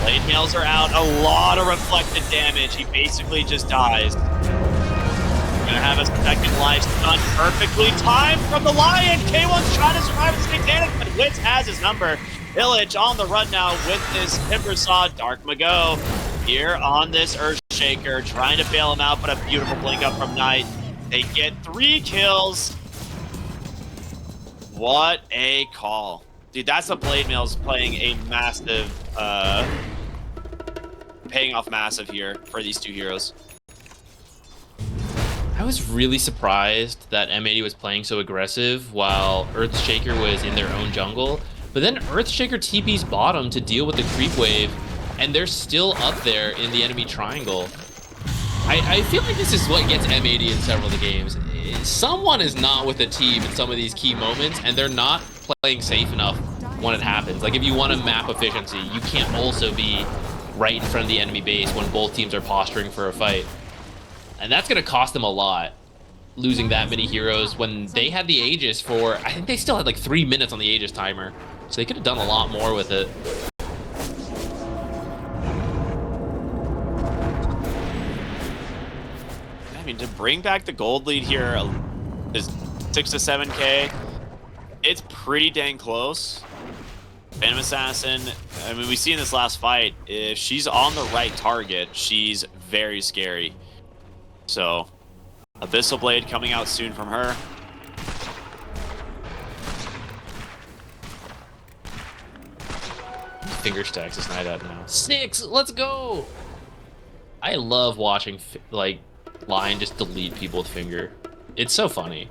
Blade mails are out. A lot of reflected damage. He basically just dies. Gonna have a second life stun perfectly timed from the Lion. K1's trying to survive with Satanic, but Witz has his number. Village on the run now with this Timbersaw. Dark Mago here on this Earthshaker, trying to bail him out, but a beautiful blink up from Knight. They get 3 kills. What a call. Dude, that's the Blade Mails playing a massive, paying off massive here for these two heroes. I was really surprised that M80 was playing so aggressive while Earthshaker was in their own jungle. But then Earthshaker TP's bottom to deal with the creep wave, and they're still up there in the enemy triangle. I feel like this is what gets M80 in several of the games. Someone is not with the team in some of these key moments, and they're not playing safe enough when it happens. Like, if you want to map efficiency, you can't also be right in front of the enemy base when both teams are posturing for a fight. And that's going to cost them a lot, losing that many heroes when they had the Aegis for, I think they still had like 3 minutes on the Aegis timer. So they could have done a lot more with it. I mean, to bring back the gold lead here is 6 to 7K. It's pretty dang close. Phantom Assassin, I mean, we see in this last fight, if she's on the right target, she's very scary. So, Abyssal Blade coming out soon from her. Finger stacks this night out now. 6, let's go! I love watching, like, Lion just delete people with finger. It's so funny.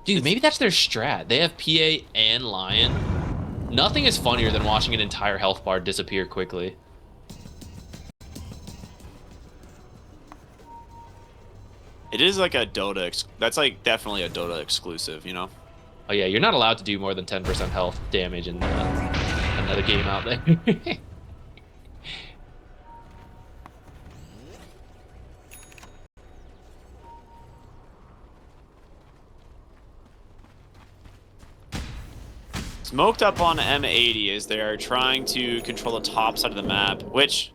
Dude, maybe that's their strat. They have PA and Lion. Nothing is funnier than watching an entire health bar disappear quickly. It is like a Dota, that's like definitely a Dota exclusive, you know? Oh yeah, you're not allowed to do more than 10% health damage in another game out there. Smoked up on M80 as they are trying to control the top side of the map, which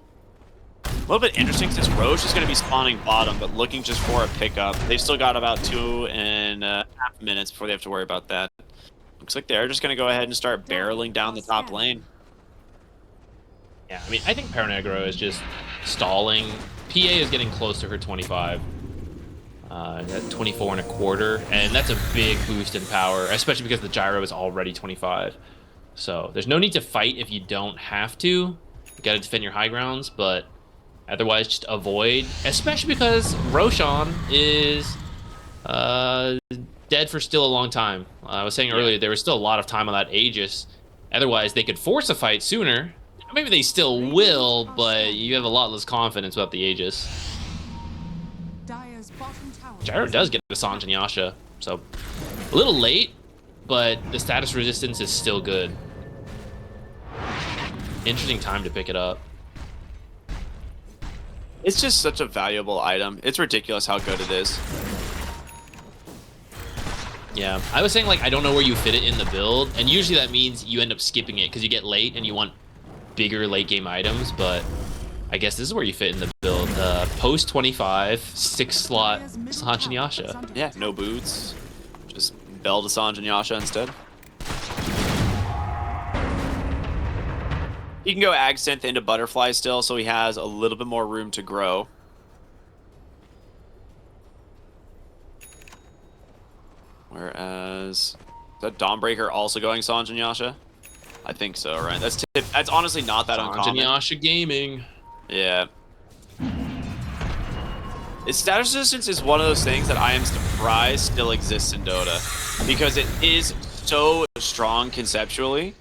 a little bit interesting since Roche is going to be spawning bottom, but looking just for a pickup. They've still got about 2.5 minutes before they have to worry about that. Looks like they're just going to go ahead and start barreling down the top lane. Yeah, I mean, I think Perro Negro is just stalling. PA is getting close to her 25. At 24 and a quarter, and that's a big boost in power, especially because the gyro is already 25. So there's no need to fight if you don't have to. You gotta defend your high grounds, but otherwise just avoid, especially because Roshan is dead for still a long time. I was saying earlier there was still a lot of time on that Aegis. Otherwise they could force a fight sooner. Maybe they still will, but you have a lot less confidence without the Aegis. Gyro does get the Sange and Yasha, so a little late, but the status resistance is still good. Interesting time to pick it up. It's just such a valuable item. It's ridiculous how good it is. Yeah, I was saying, like, I don't know where you fit it in the build, and usually that means you end up skipping it because you get late and you want bigger late game items, but I guess this is where you fit in the build. Post 25, 6-slot Sange and Yasha. Yeah, no boots. Just bell to Sange and Yasha instead. He can go Ag Synth into Butterfly still, so he has a little bit more room to grow. Whereas, is that Dawnbreaker also going Sanj and Yasha? I think so, right? That's honestly not that Sanj uncommon. and Yasha gaming. Yeah. Its status resistance is one of those things that I am surprised still exists in Dota, because it is so strong conceptually,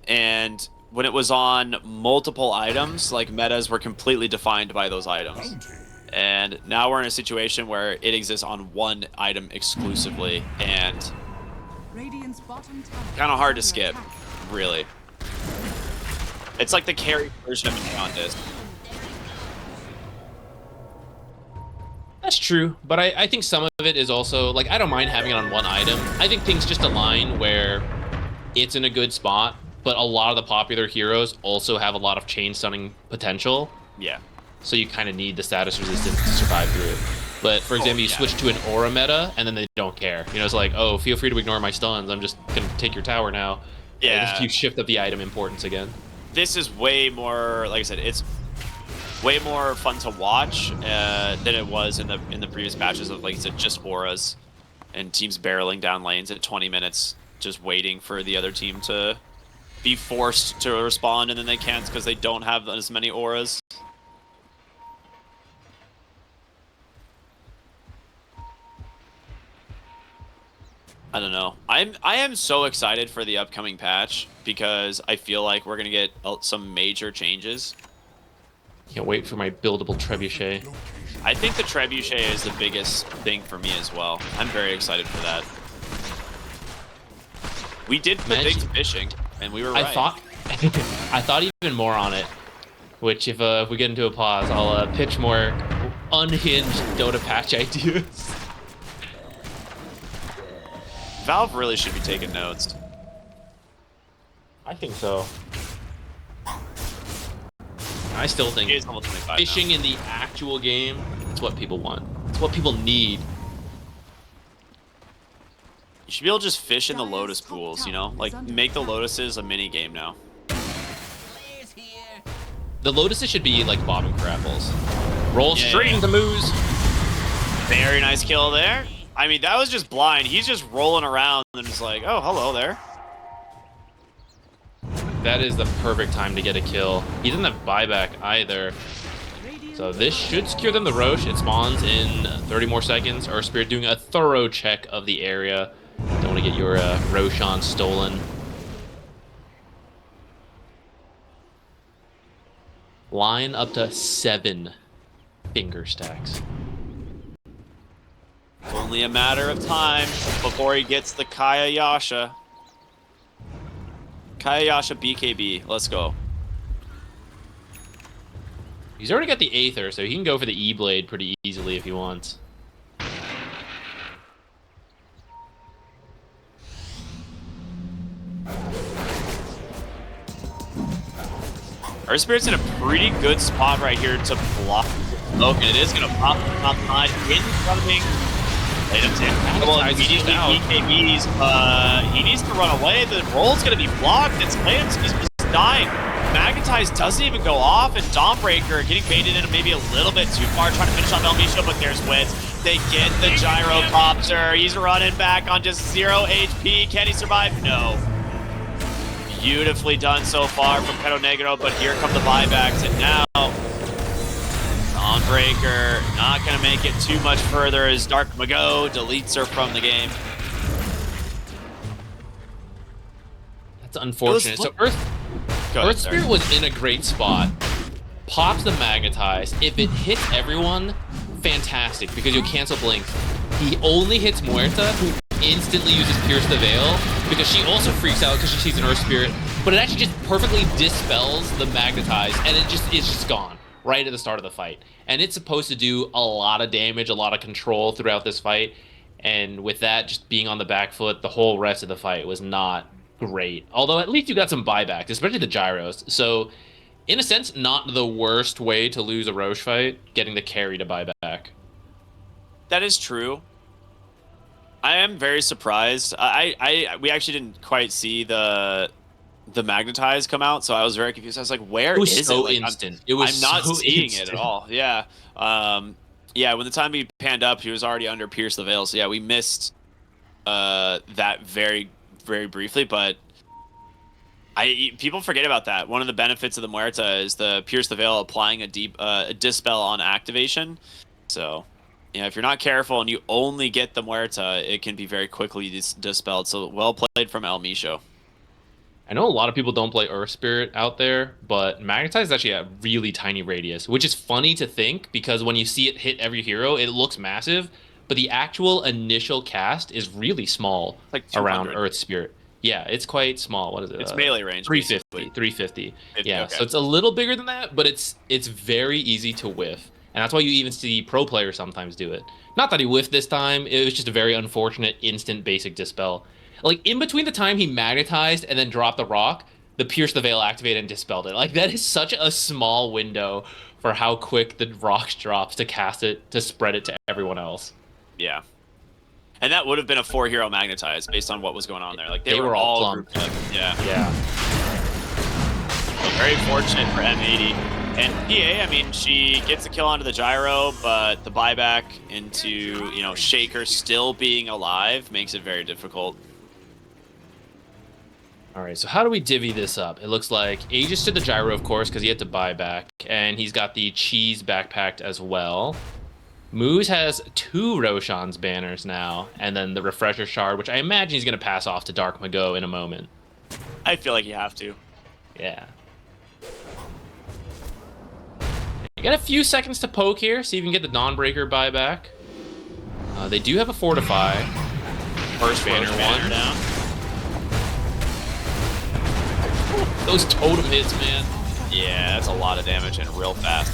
and when it was on multiple items, like metas were completely defined by those items. And now we're in a situation where it exists on one item exclusively, and kind of hard to skip, really. It's like the carry version of Neon Disc. That's true, but I think some of it is also, like, I don't mind having it on one item. I think things just align where it's in a good spot, but a lot of the popular heroes also have a lot of chain stunning potential. Yeah. So you kind of need the status resistance to survive through it. But, for example, you switch to an aura meta, and then they don't care. You know, it's like, oh, feel free to ignore my stuns. I'm just going to take your tower now. Yeah. You shift up the item importance again. This is way more, like I said, it's way more fun to watch than it was in the previous patches of, like I said, just auras and teams barreling down lanes at 20 minutes, just waiting for the other team to be forced to respond, and then they can't because they don't have as many auras. I don't know. I am so excited for the upcoming patch because I feel like we're gonna get some major changes. Can't wait for my buildable trebuchet. I think the trebuchet is the biggest thing for me as well. I'm very excited for that. We did predict fishing, and we were right. I thought even more on it. Which, if we get into a pause, I'll pitch more unhinged Dota patch ideas. Valve really should be taking notes. I think so. I still think fishing in the actual game, it's what people want. It's what people need. You should be able to just fish in the Lotus pools, you know? Like, make the Lotuses a mini game now. The Lotuses should be like bobbing for apples. Roll straight into moves. Very nice kill there. I mean, that was just blind. He's just rolling around and it's like, oh, hello there. That is the perfect time to get a kill. He doesn't have buyback either. So this should secure them the Roche. It spawns in 30 more seconds. Our Spirit doing a thorough check of the area. Don't want to get your Roshan stolen. Line up to 7 finger stacks. Only a matter of time before he gets the Kaya Yasha. Kaya Yasha BKB. Let's go. He's already got the Aether, so he can go for the E-Blade pretty easily if he wants. Our Spirit's in a pretty good spot right here to block smoke, and it is going to pop outside. Incoming. Well, immediately BKBs. He needs to run away. The roll's going to be blocked. It's Lance. He's just dying. Magnetize doesn't even go off, and Dawnbreaker getting baited in maybe a little bit too far, trying to finish on Melmisha, but there's Wits. They get the Gyrocopter. He's running back on just 0 HP. Can he survive? No. Beautifully done so far from Perro Negro, but here come the buybacks, and now Dawnbreaker not going to make it too much further as Dark Mago deletes her from the game. That's unfortunate. So Earth Spirit was in a great spot. Pops the Magnetize. If it hits everyone, fantastic, because you'll cancel Blink. He only hits Muerta, who instantly uses Pierce the Veil, because she also freaks out because she sees an Earth Spirit, but it actually just perfectly dispels the Magnetize, and it's just gone right at the start of the fight. And it's supposed to do a lot of damage, a lot of control throughout this fight, and with that just being on the back foot, the whole rest of the fight was not great. Although at least you got some buybacks, especially the gyros. So in a sense, not the worst way to lose a Roche fight, getting the carry to buy back. That is true. I am very surprised. We actually didn't quite see the the magnetize come out, so I was very confused. I was like, "Where It was is so it?" Like, instant. It was I'm not so seeing instant. it at all. Yeah. Yeah. When the time he panned up, he was already under Pierce the Veil. So yeah, we missed that very, very briefly. But people forget about that. One of the benefits of the Muerta is the Pierce the Veil applying a dispel on activation. So yeah, if you're not careful and you only get the Muerta, it can be very quickly dispelled. So well played from El Misho. I know a lot of people don't play Earth Spirit out there, but Magnetize is actually a really tiny radius, which is funny to think because when you see it hit every hero, it looks massive, but the actual initial cast is really small Like around 200. Earth Spirit. Yeah, it's quite small. What is it? It's melee range, 350, basically. 350. 50, Yeah, okay. so it's a little bigger than that, but it's very easy to whiff. And that's why you even see pro players sometimes do it. Not that he whiffed this time, it was just a very unfortunate instant basic dispel. Like in between the time he magnetized and then dropped the rock, the Pierce the Veil activated and dispelled it. Like that is such a small window for how quick the rock drops to cast it to spread it to everyone else. Yeah. And that would have been a 4-hero magnetize based on what was going on there. Like they were all all clumped. grouped up. Yeah. Yeah. So very fortunate for M80. And PA, I mean, she gets the kill onto the gyro, but the buyback into, you know, Shaker still being alive makes it very difficult. All right, so how do we divvy this up? It looks like Aegis did the gyro, of course, because he had to buy back, and he's got the cheese backpacked as well. Moose has 2 Roshan's banners now, and then the refresher shard, which I imagine he's going to pass off to Dark Mago in a moment. I feel like you have to. Yeah. You got a few seconds to poke here, see if you can get the Dawnbreaker buyback. They do have a Fortify. First banner one. Down. Those totem hits, man. Yeah, that's a lot of damage and real fast.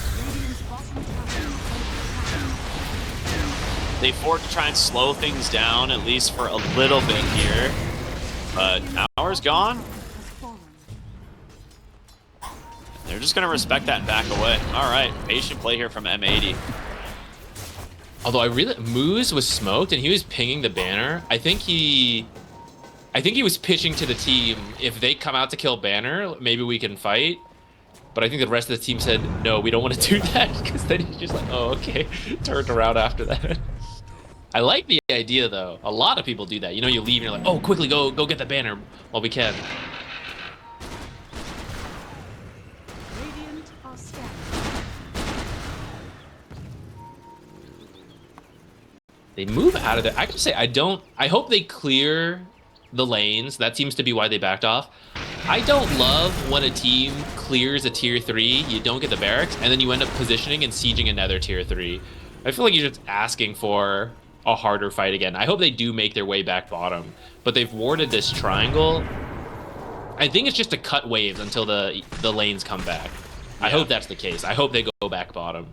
They fork to try and slow things down, at least for a little bit here. But hour's gone. They're just going to respect that and back away. All right, patient play here from M80. Although Moose was smoked and he was pinging the banner. I think he was pitching to the team, if they come out to kill banner, maybe we can fight. But I think the rest of the team said, no, we don't want to do that, because then he's just like, oh, okay. Turned around after that. I like the idea, though. A lot of people do that. You know, you leave and you're like, oh, quickly, go get the banner while we can. Radiant are scanning. They move out of there. I can say I hope they clear the lanes. That seems to be why they backed off. I don't love when a team clears a tier 3, you don't get the barracks, and then you end up positioning and sieging another tier 3. I feel like you're just asking for a harder fight again. I hope they do make their way back bottom, but they've warded this triangle. I think it's just to cut waves until the lanes come back. Yeah. I hope that's the case. I hope they go back bottom.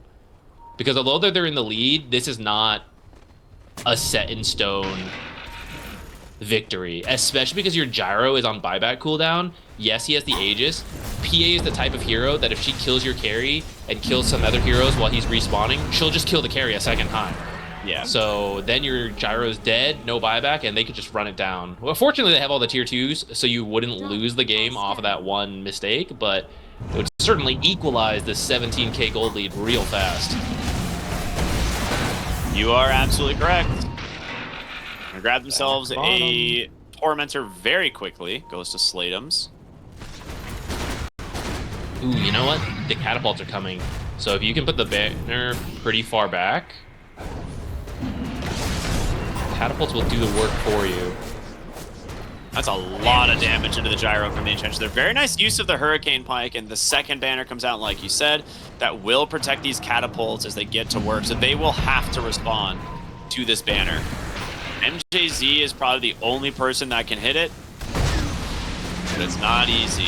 Because although they're in the lead, this is not a set in stone victory, especially because your gyro is on buyback cooldown. Yes, he has the Aegis. PA is the type of hero that if she kills your carry and kills some other heroes while he's respawning, she'll just kill the carry a second time. Yeah. So then your gyro's dead, no buyback, and they could just run it down. Well, fortunately, they have all the tier 2s, so you wouldn't lose the game off of that one mistake, but it would certainly equalize this 17k gold lead real fast. You are absolutely correct. They grab themselves a Tormentor very quickly. Goes to Slateums. Ooh, you know what? The catapults are coming. So if you can put the banner pretty far back, catapults will do the work for you. That's a lot of damage into the gyro from the Enchantress. They're very nice use of the Hurricane Pike, and the second banner comes out, like you said, that will protect these catapults as they get to work, so they will have to respond to this banner. MJZ is probably the only person that can hit it, but it's not easy.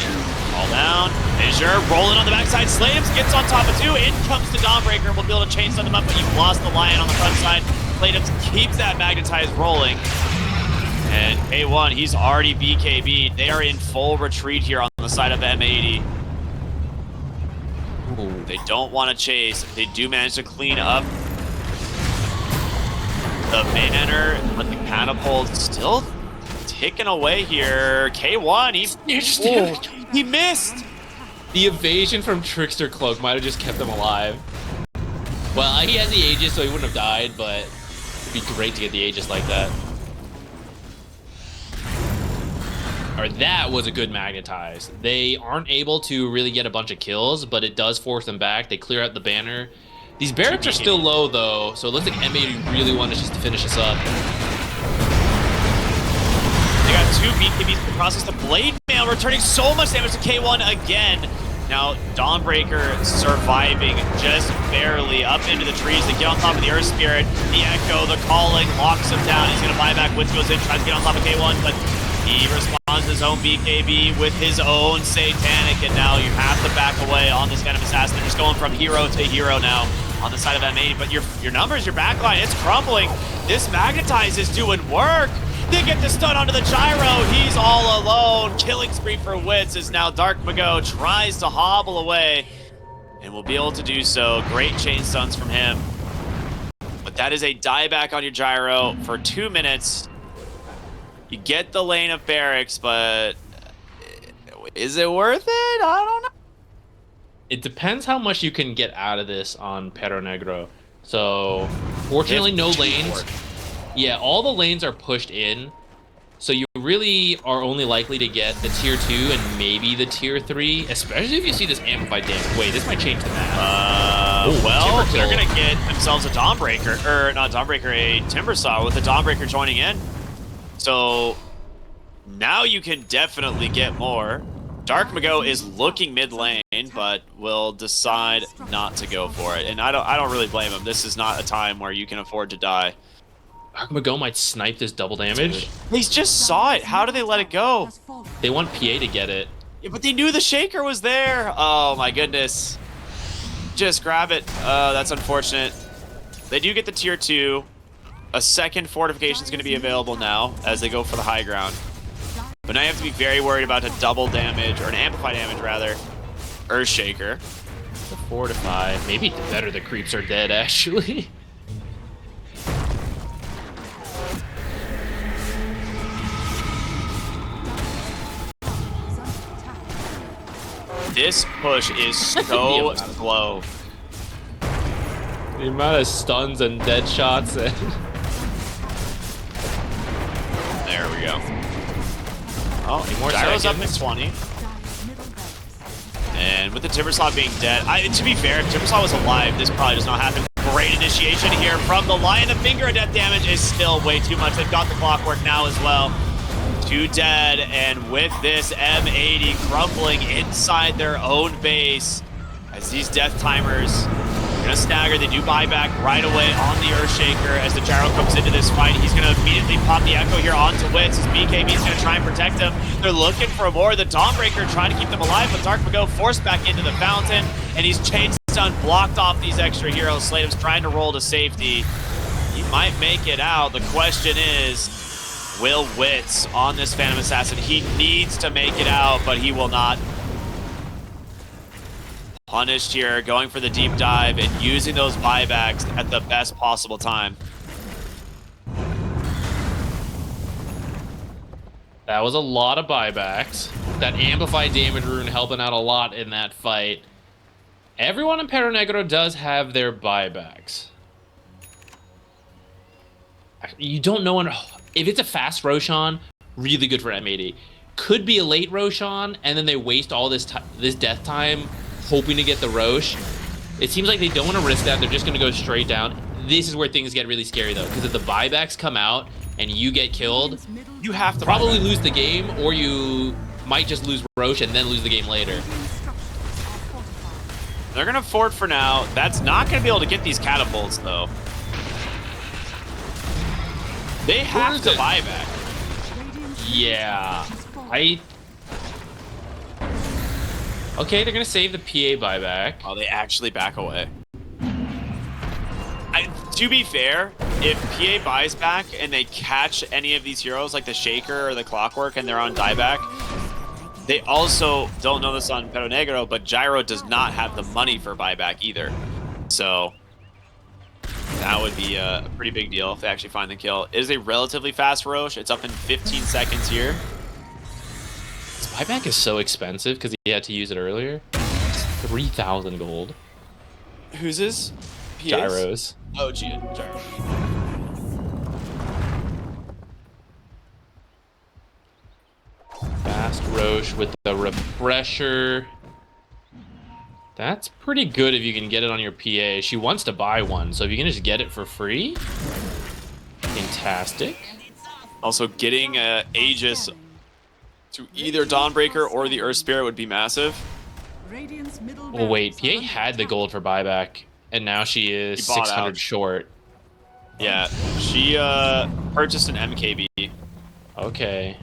All down. Azure rolling on the backside. Slaves gets on top of 2. In comes the Dawnbreaker. We'll be able to chain them up, but you've lost the Lion on the front side. Slaves keeps that Magnetize rolling. And K1, he's already BKB'd. They are in full retreat here on the side of M80. Ooh. They don't want to chase. They do manage to clean up the banner, but the catapult still ticking away here. K1, he missed. The evasion from Trickster Cloak might have just kept him alive. Well, he has the Aegis, so he wouldn't have died, but it'd be great to get the Aegis like that. Or that was a good magnetize. They aren't able to really get a bunch of kills, but it does force them back. They clear out the banner. These barracks are still low, though, so it looks like M80 really wanted just to finish this up. They got 2 BKBs to process. The Blade Mail returning so much damage to K1 again. Now, Dawnbreaker surviving just barely up into the trees. They get on top of the Earth Spirit. The Echo, the Calling, locks him down. He's going to buy back. Witch goes in, tries to get on top of K1, but he responds to his own BKB with his own Satanic, and now you have to back away on this Venom Assassin. They're just going from hero to hero now on the side of M80, but your numbers, your backline, it's crumbling. This Magnetize is doing work. They get the stun onto the gyro. He's all alone. Killing spree for Wits as now Dark Mago tries to hobble away and will be able to do so. Great chain stuns from him. But that is a dieback on your gyro for 2 minutes. You get the lane of barracks, but is it worth it? I don't know. It depends how much you can get out of this on Perro Negro. So, fortunately, no lanes. Yeah, all the lanes are pushed in, so you really are only likely to get the tier 2 and maybe the tier 3, especially if you see this amplified damage. Wait, this might change the map. Well, they're gonna get themselves a Dawnbreaker, or not Dawnbreaker, a Timbersaw with the Dawnbreaker joining in. So now you can definitely get more. Dark Mago is looking mid lane, but will decide not to go for it, and I don't really blame him. This is not a time where you can afford to die. Dark Mago might snipe this double damage. They just saw it. How do they let it go? They want PA to get it. Yeah, but they knew the Shaker was there. Oh my goodness. Just grab it. That's unfortunate. They do get the tier 2. A second fortification is going to be available now as they go for the high ground. But now you have to be very worried about a double damage, or an amplified damage rather, Earthshaker. The fortify. Maybe better the creeps are dead, actually. This push is so slow. The amount of stuns and dead shots and... There we go. Oh, Gyro's up at 20. And with the Timbersaw being dead, to be fair, if Timbersaw was alive, this probably does not happen. Great initiation here from the Lion. The finger death damage is still way too much. They've got the clockwork now as well. 2 dead, and with this M80 crumbling inside their own base, as these death timers are gonna stagger. They do buy back right away on the Earthshaker as the gyro comes into this fight. He's gonna immediately pop the Echo here onto Wits. His BKB is gonna try and protect him. They're looking for more. The Dawnbreaker trying to keep them alive, but Dark Mago forced back into the fountain, and he's chain stun blocked off these extra heroes. Slade's trying to roll to safety. He might make it out. The question is, will Wits on this Phantom Assassin? He needs to make it out, but he will not. Punished here, going for the deep dive and using those buybacks at the best possible time. That was a lot of buybacks. That amplified damage rune helping out a lot in that fight. Everyone in Perro Negro does have their buybacks. You don't know if it's a fast Roshan, really good for M80. Could be a late Roshan, and then they waste all this death time hoping to get the Rosh. It seems like they don't want to risk that. They're just going to go straight down. This is where things get really scary, though, because if the buybacks come out and you get killed, you have to probably lose the game, or you might just lose Rosh and then lose the game later. They're going to fort for now. That's not going to be able to get these catapults, though. They have to buy back. Yeah. Okay, they're going to save the PA buyback. Oh, they actually back away. To be fair, if PA buys back and they catch any of these heroes like the Shaker or the Clockwork and they're on dieback, they also don't know this on Perro Negro, but Gyro does not have the money for buyback either. So That would be a pretty big deal if they actually find the kill. It is a relatively fast Roche. It's up in 15 seconds here. This buyback is so expensive because he had to use it earlier. It's 3,000 gold. Who's this? Gyros. Oh, Gyro. Fast Roche with the refresher. That's pretty good if you can get it on your PA. She wants to buy one, so if you can just get it for free, fantastic. Also, getting Aegis to either Dawnbreaker or the Earth Spirit would be massive. Well, wait, PA had the gold for buyback, and now she is 600 short. Yeah, she purchased an MKB. Okay,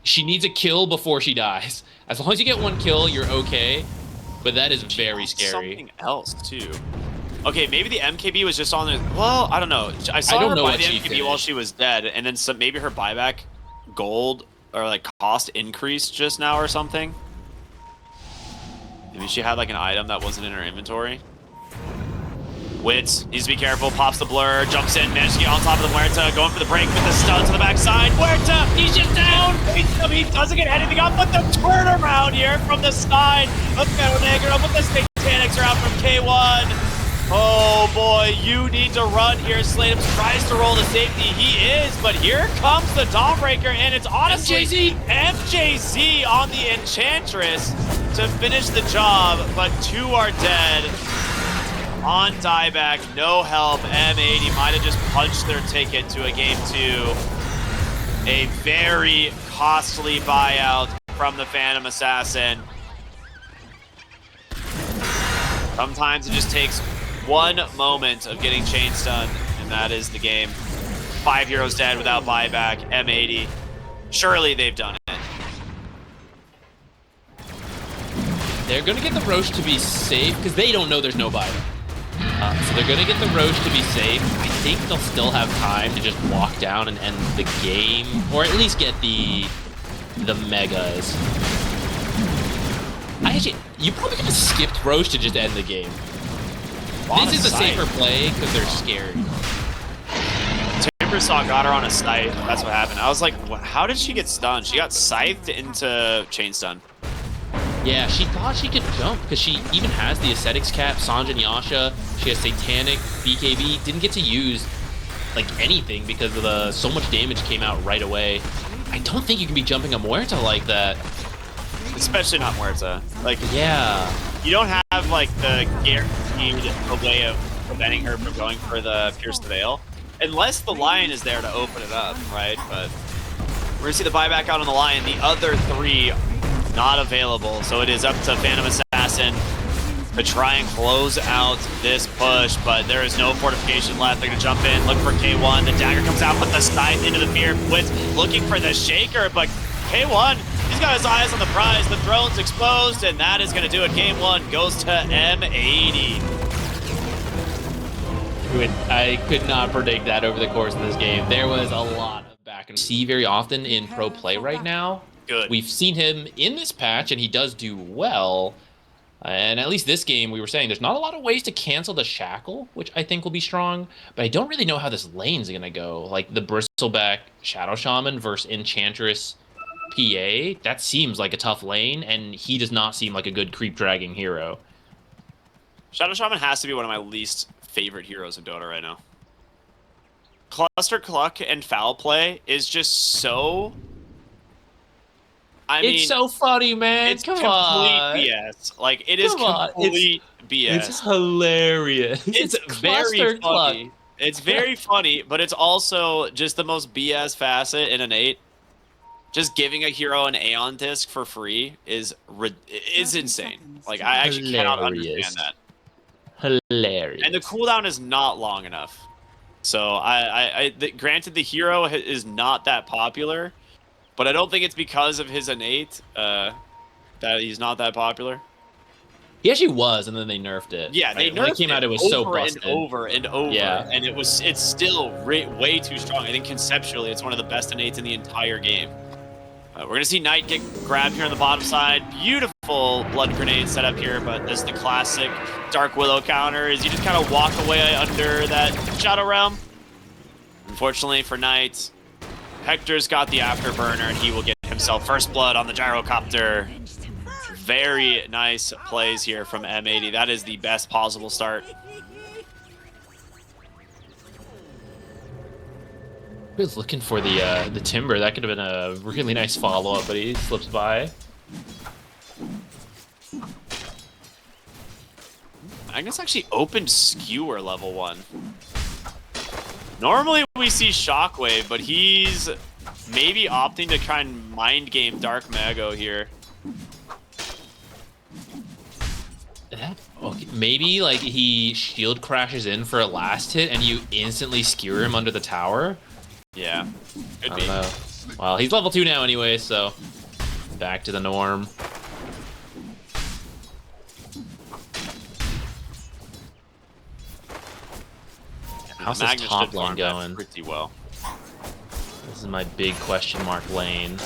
she needs a kill before she dies. As long as you get one kill, you're okay. But that is very scary. Something else too. Okay, maybe the MKB was just on the. Well, I don't know. I saw her buy the MKB while she was dead, and then maybe her buyback gold or like cost increased just now or something. Maybe she had like an item that wasn't in her inventory. Wits needs to be careful. Pops the blur, jumps in, manages to get on top of the Muerta, going for the break with the stuns on the backside. Muerta, he's just down. He doesn't get anything up, but the turnaround here from the side of Perro Negro, but the Satanics are out from K1. Oh boy, you need to run here. Slatum tries to roll the safety. He is, but here comes the Dawnbreaker, and it's honestly MJZ on the Enchantress to finish the job, but two are dead. On dieback, no help. M80 might have just punched their ticket to a game 2. A very costly buyout from the Phantom Assassin. Sometimes it just takes one moment of getting chain stun, and that is the game. 5 heroes dead without buyback. M80. Surely they've done it. They're going to get the Roche to be safe because they don't know there's no buyback. So they're going to get the Roche to be safe. I think they'll still have time to just walk down and end the game, or at least get the megas. You probably could have skipped Roche to just end the game. This is a safer play because they're scared. Timbersaw got her on a scythe. That's what happened. I was like, how did she get stunned? She got scythed into chain stun. Yeah, she thought she could jump because she even has the Ascetics cap, Sanjin Yasha. She has Satanic, BKB. Didn't get to use like anything because of so much damage came out right away. I don't think you can be jumping a Muerta like that. Especially not Muerta. Like, yeah. You don't have like the guaranteed way of preventing her from going for the Pierce the Veil. Unless the Lion is there to open it up, right? But we're gonna see the buyback out on the Lion. The other 3 not available, so it is up to Phantom Assassin to try and close out this push, but there is no fortification left. They're gonna jump in, look for K1. The dagger comes out, put the scythe into the fear. Witz looking for the shaker, but K1, he's got his eyes on the prize. The throne's exposed, and that is gonna do it. Game 1 goes to M80. I could not predict that over the course of this game. There was a lot of back and see very often in pro play right now. Good. We've seen him in this patch, and he does do well. And at least this game, we were saying there's not a lot of ways to cancel the Shackle, which I think will be strong. But I don't really know how this lane's going to go. Like the Bristleback Shadow Shaman versus Enchantress PA, that seems like a tough lane, and he does not seem like a good creep-dragging hero. Shadow Shaman has to be one of my least favorite heroes of Dota right now. Cluster Cluck and Foul Play is just so... I mean, it's so funny, man. It's complete BS. Like, it is complete BS. It's hilarious. It's very funny. It's very funny, but it's also just the most BS facet in an 8. Just giving a hero an Aeon disc for free is insane. Like, I actually cannot understand that. Hilarious. And the cooldown is not long enough. So, granted, the hero is not that popular, but I don't think it's because of his innate that he's not that popular. He actually was, and then they nerfed it. Yeah, they nerfed it. When it came out, it was so busted. Over and over. Yeah. And it's still way too strong. I think conceptually, it's one of the best innates in the entire game. We're going to see Knight get grabbed here on the bottom side. Beautiful blood grenade set up here, but this is the classic Dark Willow counter, is you just kind of walk away under that Shadow Realm. Unfortunately for Knight, Hector's got the afterburner, and he will get himself first blood on the gyrocopter. Very nice plays here from M80. That is the best possible start. He was looking for the timber. That could have been a really nice follow-up, but he slips by. Magnus actually opened Skewer level 1. Normally we see Shockwave, but he's maybe opting to try and mind game Dark Mago here. Okay, maybe like he shield crashes in for a last hit and you instantly skewer him under the tower. Yeah, could I be. don't know. Well, he's level 2 now anyway, so back to the norm. How's this Magnus top did lane farm that going? pretty well. This is my big question mark lane.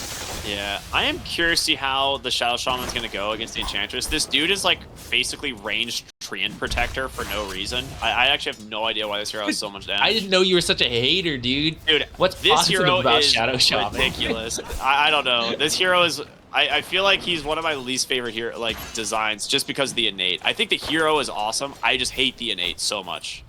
Yeah, I am curious to see how the Shadow Shaman's gonna go against the Enchantress. This dude is like basically ranged Treant Protector for no reason. I actually have no idea why this hero has so much damage. I didn't know you were such a hater, dude. Dude, what's this positive hero about is Shadow Shaman? ridiculous. I don't know. This hero is. I feel like he's one of my least favorite hero designs just because of the innate. I think the hero is awesome. I just hate the innate so much.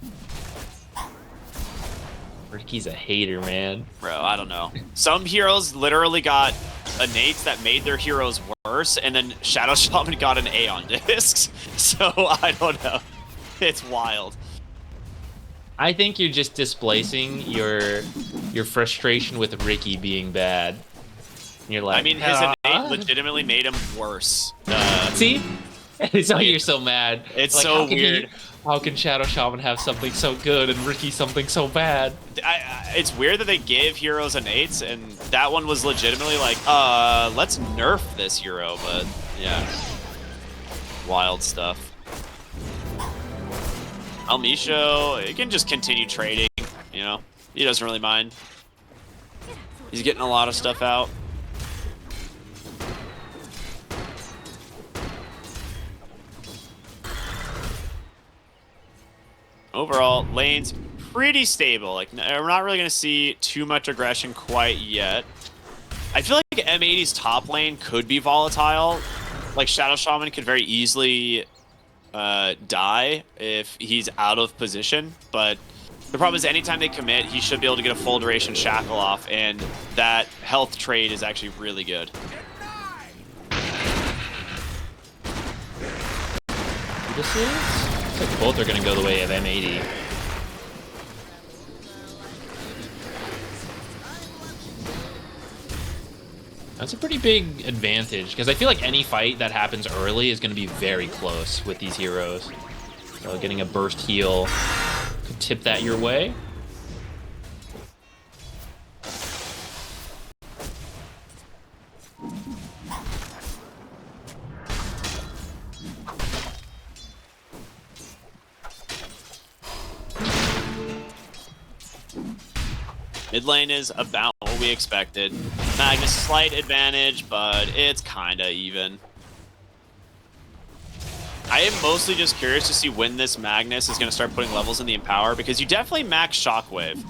Ricky's a hater, man. Bro, I don't know. Some heroes literally got innates that made their heroes worse, and then Shadow Shaman got an A on discs. So I don't know. It's wild. I think you're just displacing your frustration with Ricky being bad. You're like, I mean, his innate legitimately made him worse. See? It's why you're so mad. It's like, so weird. How can Shadow Shaman have something so good and Ricky something so bad? It's weird that they gave heroes innates, and that one was legitimately like, let's nerf this hero, but yeah. Wild stuff. Almisho, he can just continue trading, you know? He doesn't really mind. He's getting a lot of stuff out. Overall, lane's pretty stable. Like, we're not really going to see too much aggression quite yet. I feel like M80's top lane could be volatile. Like, Shadow Shaman could very easily die if he's out of position. But the problem is anytime they commit, he should be able to get a full duration shackle off, and that health trade is actually really good. This is? Looks like both are going to go the way of M80. That's a pretty big advantage, because I feel like any fight that happens early is going to be very close with these heroes. So getting a burst heal could tip that your way. Mid lane is about what we expected. Magnus, slight advantage, but it's kind of even. I am mostly just curious to see when this Magnus is going to start putting levels in the Empower, because you definitely max Shockwave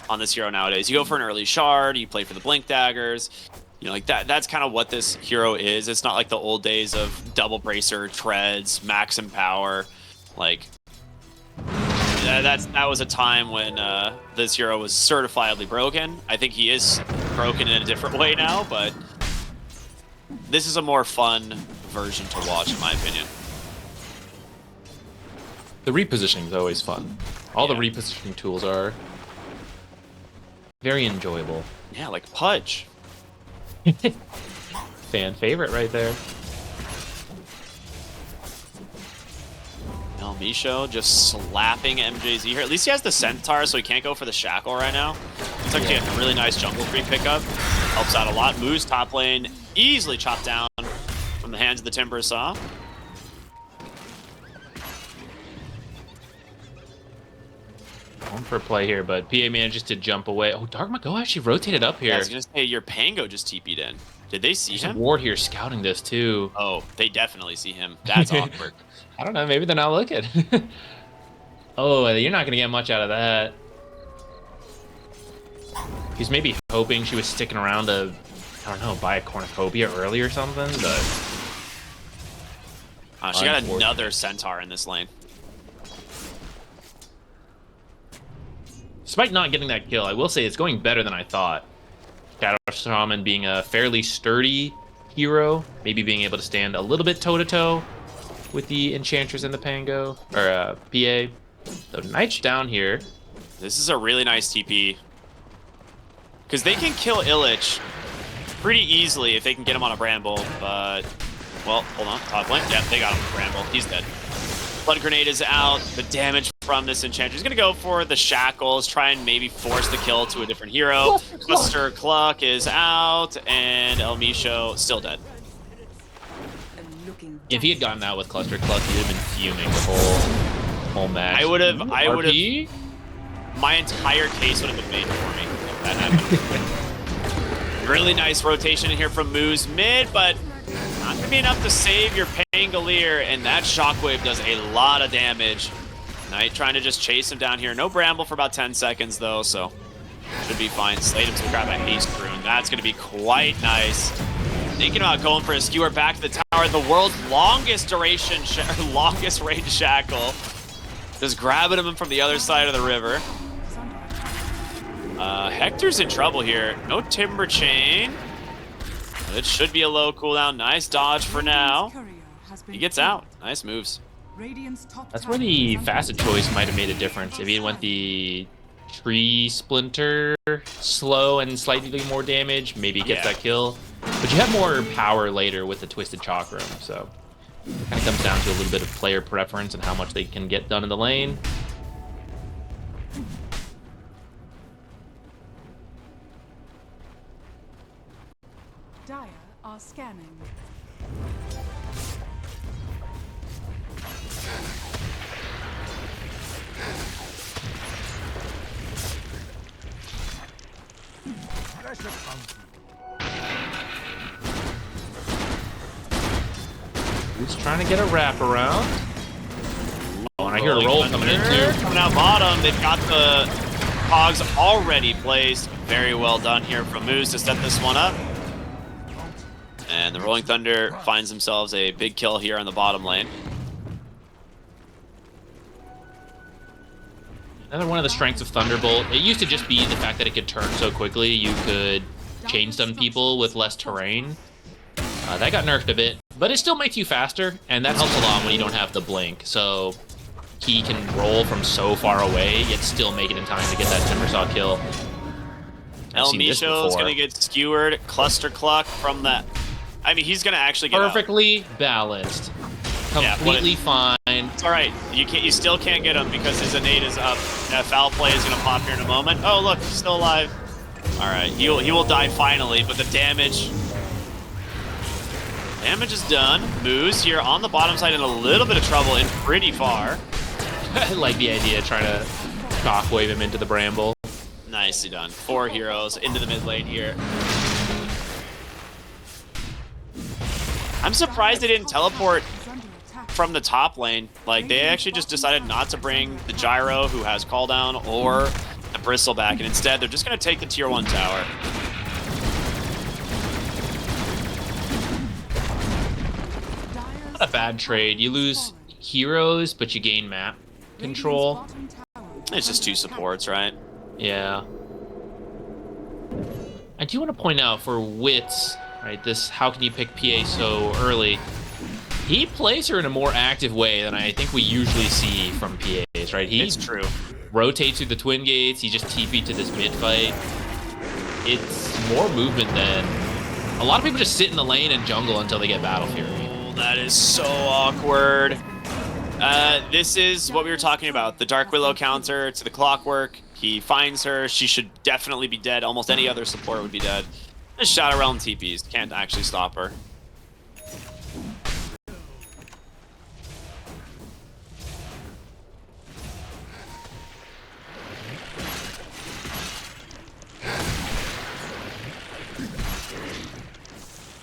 on this hero nowadays. You go for an early Shard, you play for the Blink Daggers. You know, like that's kind of what this hero is. It's not like the old days of Double Bracer, Treads, Max Empower. Like, that was a time when this hero was certifiably broken. I think he is broken in a different way now, but this is a more fun version to watch, in my opinion. The repositioning is always fun. All the repositioning tools are very enjoyable. Yeah, like Pudge. Fan favorite right there. Misho just slapping MJZ here. At least he has the Centaur, so he can't go for the Shackle right now. It's actually a really nice jungle free pickup. Helps out a lot. Moves top lane, easily chopped down from the hands of the Timber Saw. Going for a play here, but PA manages to jump away. Oh, Dark Mago actually rotated up here. Yeah, I was gonna say your Pango just TP'd in. Did they see There's him? a ward here scouting this too. Oh, they definitely see him. That's awkward. I don't know. Maybe they're not looking. Oh, you're not gonna get much out of that. He's maybe hoping she was sticking around to, I don't know, buy a cornucopia early or something, but... She got another Centaur in this lane. Despite not getting that kill, I will say it's going better than I thought. Shadow Shaman being a fairly sturdy hero, maybe being able to stand a little bit toe-to-toe with the Enchantress and the Pango, or PA. So Knight's down here. This is a really nice TP. Because they can kill Illich pretty easily if they can get him on a Bramble, but... Well, hold on. Top lane. Yeah, they got him on a Bramble. He's dead. Blood Grenade is out. The damage from this Enchantress is going to go for the Shackles, try and maybe force the kill to a different hero. Cluster Cluck is out, and El Misho still dead. If he had gotten out with Cluster Cluck, he would have been fuming the whole match. I would have... My entire case would have been made for me if that happened. Really nice rotation in here from Moose mid, but not going to be enough to save your Pangolier, and that Shockwave does a lot of damage. Knight trying to just chase him down here. No Bramble for about 10 seconds, though, so should be fine. Slade's going to grab a Haste Rune. That's going to be quite nice. Thinking about going for a Skewer back to the tower. The world's longest duration, longest range Shackle. Just grabbing him from the other side of the river. Hector's in trouble here. No Timber Chain. It should be a low cooldown. Nice dodge for now. He gets out. Nice moves. That's where the Facet choice might have made a difference. If he had went the Tree Splinter, slow and slightly more damage, maybe he gets that kill. But you have more power later with the Twisted Chalk Room, so it kind of comes down to a little bit of player preference and how much they can get done in the lane. Dire are scanning. Who's trying to get a wraparound? Oh, and I hear a roll coming in too. Coming out bottom, they've got the cogs already placed. Very well done here from Moose to set this one up. And the Rolling Thunder finds themselves a big kill here on the bottom lane. Another one of the strengths of Thunderbolt. It used to just be the fact that it could turn so quickly. You could chain stun people with less terrain. That got nerfed a bit, but it still makes you faster, and that helps a lot when you don't have the blink. So he can roll from so far away, yet still make it in time to get that Timbersaw kill. El Misho is going to get skewered. Cluster Cluck from that. I mean, he's going to actually get perfectly balanced. Completely fine. It's all right. You still can't get him because his innate is up. That foul play is going to pop here in a moment. Oh, look, he's still alive. All right, he will die finally, but the damage is done. Moose here on the bottom side in a little bit of trouble and pretty far. I like the idea of trying to shockwave him into the Bramble. Nicely done. 4 heroes into the mid lane here. I'm surprised they didn't teleport from the top lane. Like, they actually just decided not to bring the Gyro, who has call down, or the Bristle back, and instead they're just going to take the tier 1 tower. Not a bad trade. You lose heroes, but you gain map control. It's just 2 supports, right? Yeah. I do want to point out for Wits, right, this how can you pick PA so early? He plays her in a more active way than I think we usually see from PAs, right? He it's true. Rotates through the Twin Gates, he just TP'd to this mid fight. It's more movement than... A lot of people just sit in the lane and jungle until they get Battle Fury. Oh, that is so awkward. This is what we were talking about. The Dark Willow counter to the Clockwork. He finds her. She should definitely be dead. Almost any other support would be dead. The Shadow Realm TPs can't actually stop her.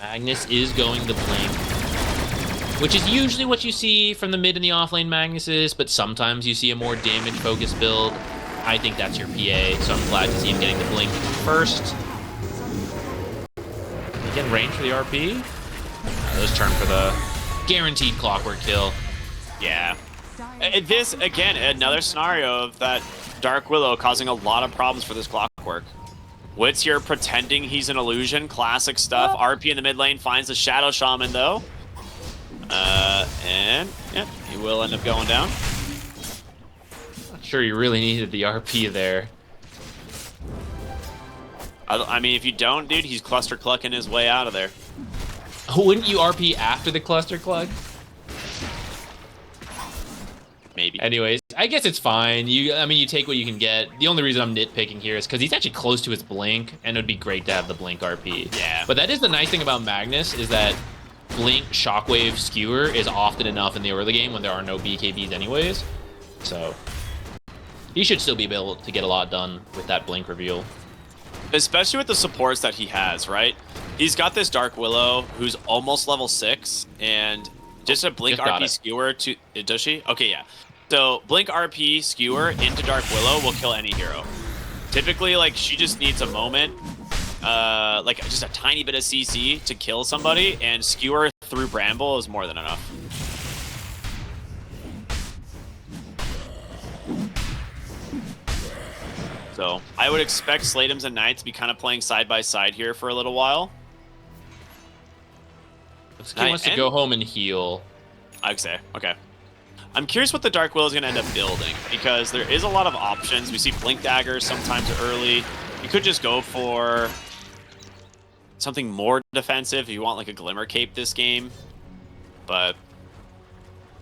Magnus is going the blink, which is usually what you see from the mid and the offlane Magnuses, but sometimes you see a more damage-focused build. I think that's your PA, so I'm glad to see him getting the blink first. Again, range for the RP. Let's turn for the guaranteed clockwork kill. Yeah. This, again, another scenario of that Dark Willow causing a lot of problems for this clockwork. Witz here pretending he's an illusion. Classic stuff. RP in the mid lane finds the Shadow Shaman, though. And, yeah, he will end up going down. Not sure you really needed the RP there. I mean, if you don't, dude, he's cluster clucking his way out of there. Wouldn't you RP after the cluster cluck? Maybe. Anyways, I guess it's fine. I mean, you take what you can get. The only reason I'm nitpicking here is because he's actually close to his blink, and it would be great to have the blink RP. Yeah. But that is the nice thing about Magnus, is that blink, shockwave, skewer is often enough in the early game when there are no BKBs anyways. So he should still be able to get a lot done with that blink reveal. Especially with the supports that he has, right? He's got this Dark Willow who's almost level 6, and just a blink RP skewer to... Does she? Okay, yeah. So, Blink RP Skewer into Dark Willow will kill any hero. Typically, like, she just needs a moment, like, just a tiny bit of CC to kill somebody, and Skewer through Bramble is more than enough. So, I would expect Slatums and Knights to be kind of playing side by side here for a little while. This kid wants to go home and heal. I'd say, okay. I'm curious what the Dark Willow is going to end up building, because there is a lot of options. We see Blink Daggers sometimes early. You could just go for something more defensive if you want like a Glimmer Cape this game. But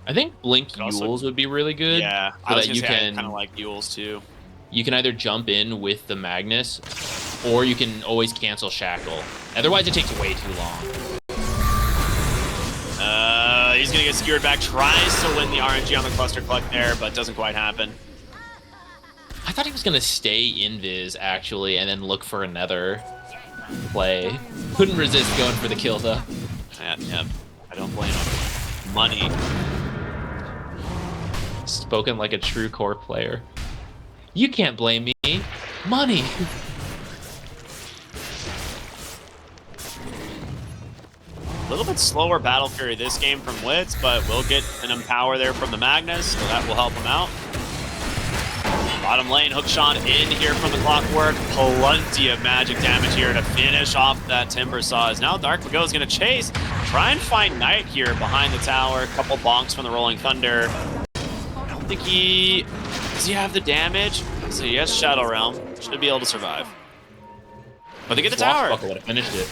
I think Blink Yules would be really good. Yeah, so I was that gonna you say can I kind of like Yules too. You can either jump in with the Magnus, or you can always cancel Shackle. Otherwise, it takes way too long. He's going to get skewered back. Tries to win the RNG on the Cluster Cluck there, but doesn't quite happen. I thought he was going to stay invis, actually, and then look for another play. Couldn't resist going for the kill, though. Yeah, I don't blame him. Money. Spoken like a true core player. You can't blame me. Money. A little bit slower Battle Fury this game from Witz, but we'll get an Empower there from the Magnus, so that will help him out. Bottom lane, Hookshot in here from the Clockwork. Plenty of magic damage here to finish off that Timber Saws. Now Dark Lago is going to chase. Try and find Knight here behind the tower. A couple bonks from the Rolling Thunder. I don't think he... Does he have the damage? So yes, Shadow Realm. Should be able to survive. But they get the tower. Would have finished it.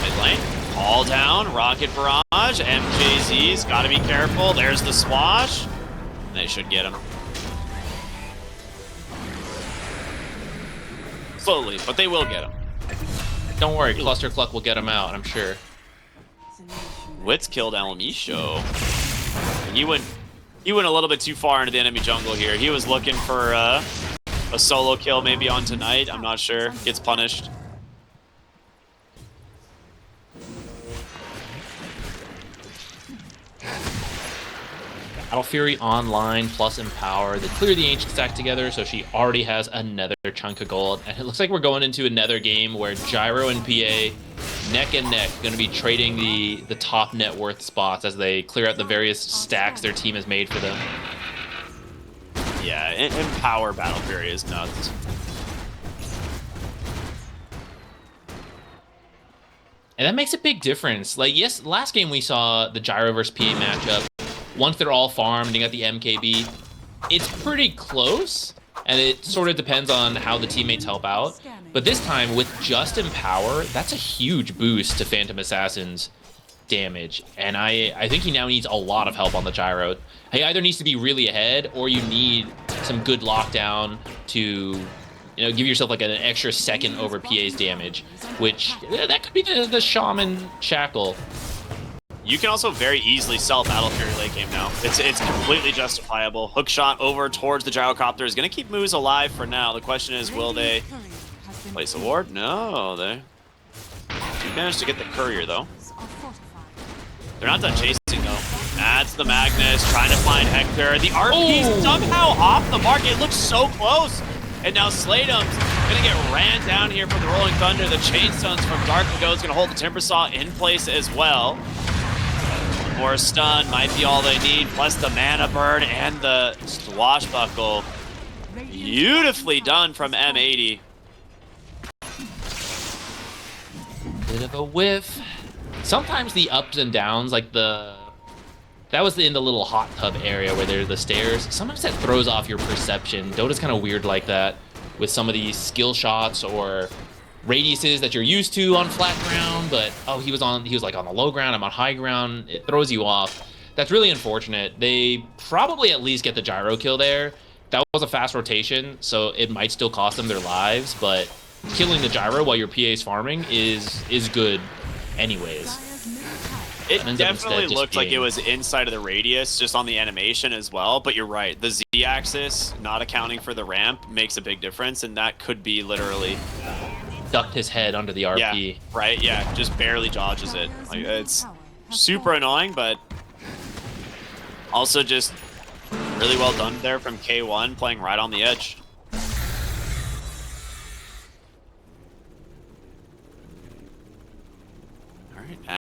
Mid lane, all down, Rocket Barrage, MJZ's gotta be careful. There's the Swash. They should get him. Slowly, but they will get him. Don't worry, Cluster Cluck will get him out, I'm sure. Witz killed Alamisho. And he went a little bit too far into the enemy jungle here. He was looking for a solo kill maybe on tonight. I'm not sure. Gets punished. Battle Fury online plus Empower. They clear the Ancient stack together, so she already has another chunk of gold. And it looks like we're going into another game where Gyro and PA neck and neck going to be trading the top net worth spots as they clear out the various stacks their team has made for them. Yeah, Empower Battle Fury is nuts. And that makes a big difference. Like, yes, last game we saw the Gyro versus PA matchup. Once they're all farmed and you got the MKB, it's pretty close, and it sort of depends on how the teammates help out. But this time, with just Empower, that's a huge boost to Phantom Assassin's damage. And I think he now needs a lot of help on the Gyro. He either needs to be really ahead, or you need some good lockdown to, give yourself like an extra second over PA's damage, which that could be the Shaman Shackle. You can also very easily sell Battle Fury late game now. It's completely justifiable. Hookshot over towards the Gyrocopter is going to keep Moose alive for now. The question is, will they Place a ward? No, they managed to get the courier though. Are fortified. They're not done chasing though. That's the Magnus trying to find Hector. The RP's somehow off the mark. It looks so close. And now Slatum's gonna get ran down here from the Rolling Thunder. The Chainstones from Dark Lagoon is gonna hold the Timber Saw in place as well. One more stun might be all they need, plus the Mana Burn and the Swashbuckle. Beautifully done from M80. Bit of a whiff. Sometimes the ups and downs, like that was in the little hot tub area where there's the stairs. Sometimes that throws off your perception. Dota's kind of weird like that with some of these skill shots or radiuses that you're used to on flat ground, but oh, he was like on the low ground, I'm on high ground. It throws you off. That's really unfortunate. They probably at least get the gyro kill there. That was a fast rotation, so it might still cost them their lives, but killing the gyro while your PA's farming is good anyways. It definitely looked like it was inside of the radius, just on the animation as well, but you're right. The Z-axis, not accounting for the ramp, makes a big difference, and that could be literally... ducked his head under the RP. Yeah, right, yeah, just barely dodges it. Like, it's super annoying, but also just really well done there from K1, playing right on the edge.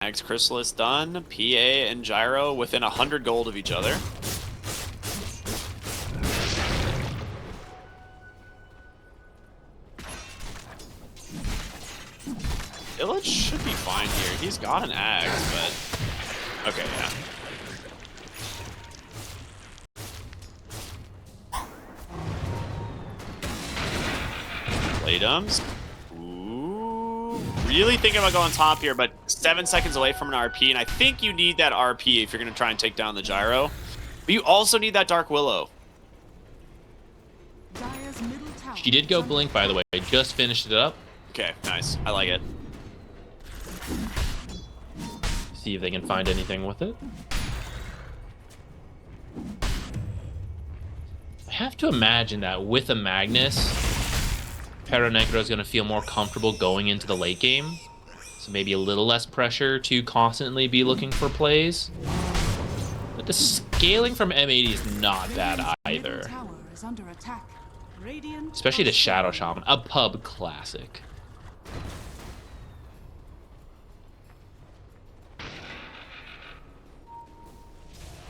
Axe Chrysalis done. PA and Gyro within 100 gold of each other. Illich should be fine here. He's got an axe, but... okay, yeah. Latums. Really thinking about going top here, but 7 seconds away from an RP, and I think you need that RP if you're going to try and take down the Gyro. But you also need that Dark Willow. She did go blink, by the way. I just finished it up. Okay, nice. I like it. See if they can find anything with it. I have to imagine that with a Magnus, Perro Negro is going to feel more comfortable going into the late game. So maybe a little less pressure to constantly be looking for plays. But the scaling from M80 is not bad either. Especially the Shadow Shaman, a pub classic.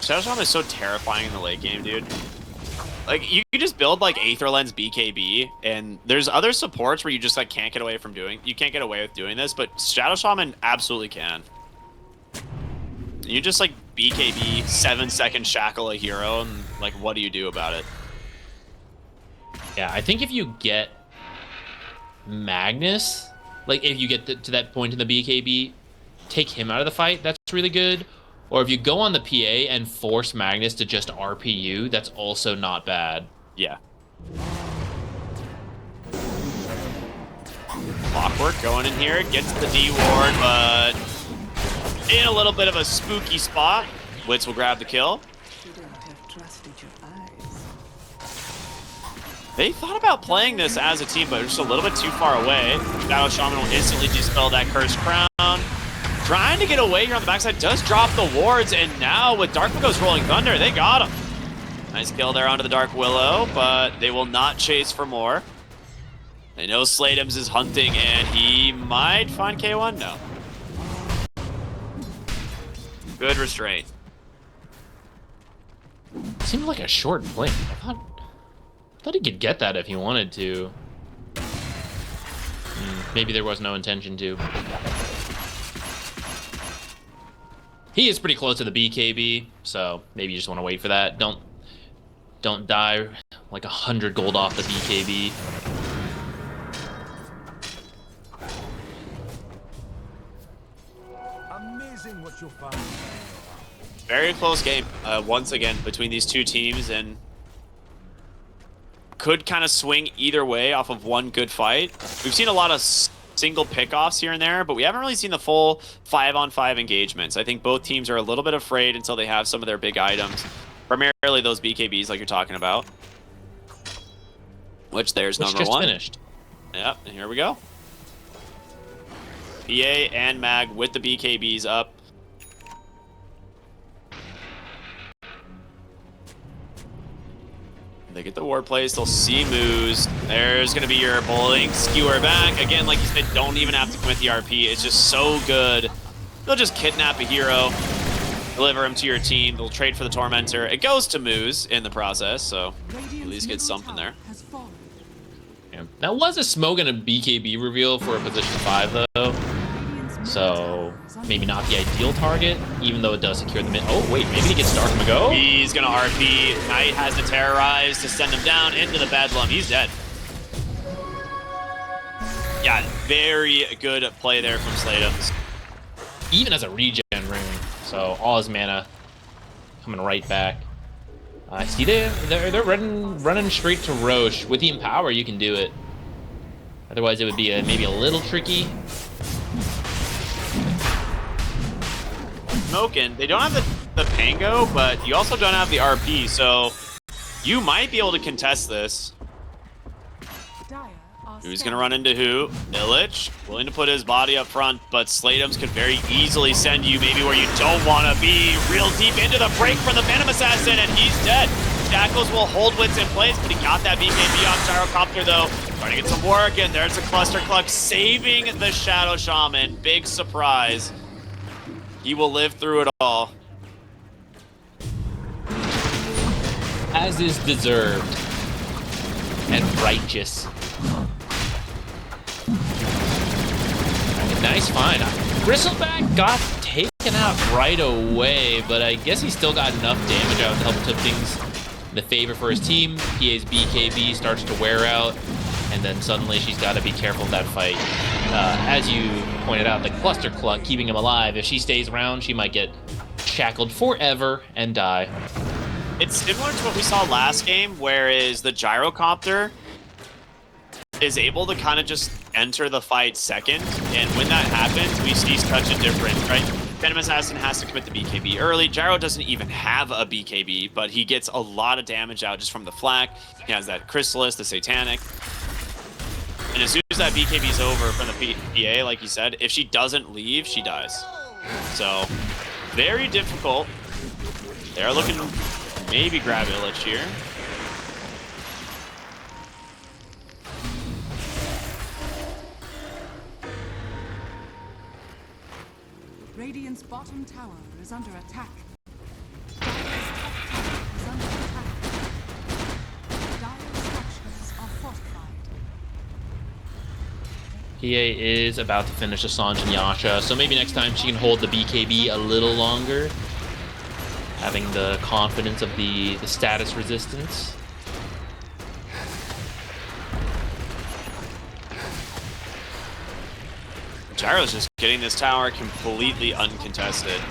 Shadow Shaman is so terrifying in the late game, dude. Like, you can just build, like, Aether Lens BKB, and there's other supports where you just, like, can't get away from doing... you can't get away with doing this, but Shadow Shaman absolutely can. You just, like, BKB, 7-second shackle a hero, and, like, what do you do about it? Yeah, I think if you get Magnus, like, if you get to that point in the BKB, take him out of the fight, that's really good. Or if you go on the PA and force Magnus to just RPU, that's also not bad. Yeah. Clockwork going in here, gets the D ward, but in a little bit of a spooky spot. Witz will grab the kill. They thought about playing this as a team, but just a little bit too far away. Shadow Shaman will instantly dispel that Cursed Crown. Trying to get away here on the backside, does drop the wards, and now with Dark Willow's Rolling Thunder, they got him. Nice kill there onto the Dark Willow, but they will not chase for more. They know Slatums is hunting, and he might find K1? No. Good restraint. Seemed like a short blink. I thought he could get that if he wanted to. Maybe there was no intention to. He is pretty close to the BKB, so maybe you just want to wait for that. Don't die like 100 gold off the BKB. Amazing what you'll find. Very close game, once again, between these two teams, and could kind of swing either way off of one good fight. We've seen a lot of single pickoffs here and there, but we haven't really seen the full 5-on-5 engagements. I think both teams are a little bit afraid until they have some of their big items, primarily those BKBs like you're talking about. Which there's number just one. Finished. Yep, and here we go. PA and Mag with the BKBs up. They get the ward place, they'll see moves. There's gonna be your bowling skewer back. Again, like you said, don't even have to commit the RP. It's just so good. They'll just kidnap a hero, deliver him to your team. They'll trade for the Tormentor. It goes to Moose in the process, so at least get something there. Yeah. That was a smoke and a BKB reveal for a position 5 though. So maybe not the ideal target, even though it does secure the mid. Oh wait, maybe he gets Dark Mago. He's gonna RP. Knight has the Terrorize to send him down into the Bedlam. He's dead. Yeah, very good play there from Slatums. Even as a regen rune, so all his mana coming right back. I see they're running straight to Roche. With the Empower, you can do it. Otherwise, it would be maybe a little tricky. Smoking. They don't have the Pango, but you also don't have the RP, so you might be able to contest this. Who's gonna run into who? Illich, willing to put his body up front, but Slatums could very easily send you maybe where you don't want to be. Real deep into the break from the Phantom Assassin, and he's dead. Shackles will hold Wits in place, but he got that BKB off Gyrocopter though. Trying to get some work, and there's a Cluster Cluck saving the Shadow Shaman. Big surprise. He will live through it all. As is deserved. And righteous. Nice find. Bristleback got taken out right away, but I guess he still got enough damage out to help tip things in the favor for his team. PA's BKB starts to wear out, and then suddenly she's got to be careful of that fight. As you pointed out, the Cluster Cluck keeping him alive. If she stays around, she might get shackled forever and die. It's similar to what we saw last game, whereas the Gyrocopter is able to kind of just enter the fight second, and when that happens, we see such a difference, right? Phantom Assassin has to commit the BKB early. Gyro doesn't even have a BKB, but he gets a lot of damage out just from the flak. He has that Chrysalis, the Satanic. And as soon as that BKB is over from the PA, like you said, if she doesn't leave, she dies. So, very difficult. They're looking to maybe grab Illich here. Radiant's bottom tower is under attack. Dire's top tower is under attack. Dire's structures are fortified. PA is about to finish Assange and Yasha, so maybe next time she can hold the BKB a little longer, having the confidence of the status resistance. Gyro's just getting this tower completely uncontested.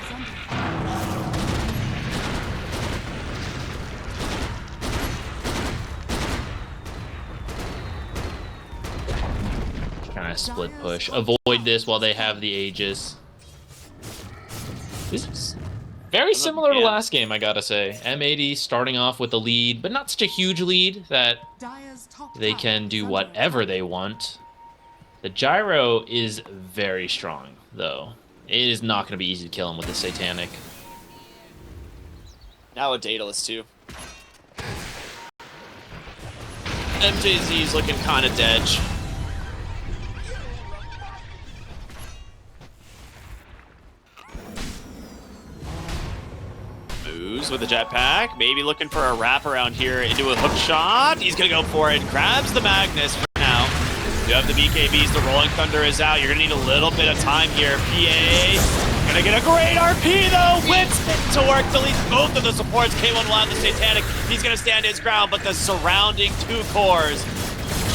Kind of split push. Avoid this while they have the Aegis. This is very similar to last game, I gotta say. M80 starting off with the lead, but not such a huge lead that they can do whatever they want. The Gyro is very strong, though. It is not going to be easy to kill him with the Satanic. Now a Daedalus, too. MJZ's looking kind of dead. Moves with the jetpack. Maybe looking for a wraparound here into a hook shot. He's going to go for it. Grabs the Magnus for now. You have the BKBs, the Rolling Thunder is out. You're gonna need a little bit of time here. PA, gonna get a great RP though. Wits to work to lead both of the supports. K1 will have the Satanic. He's gonna stand his ground, but the surrounding two cores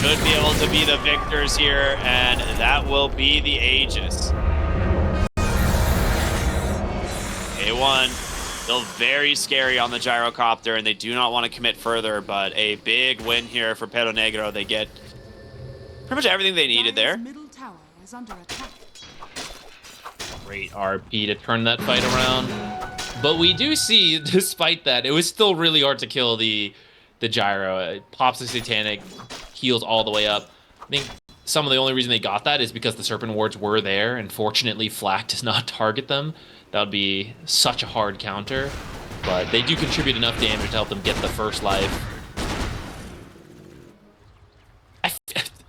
should be able to be the victors here, and that will be the Aegis. K1, still very scary on the Gyrocopter, and they do not want to commit further, but a big win here for Perro Negro. They get pretty much everything they needed there. Middle tower is under attack. Great RP to turn that fight around. But we do see, despite that, it was still really hard to kill the Gyro. It pops the Satanic, heals all the way up. I think some of the only reason they got that is because the Serpent Wards were there, and fortunately Flak does not target them. That would be such a hard counter, but they do contribute enough damage to help them get the first life.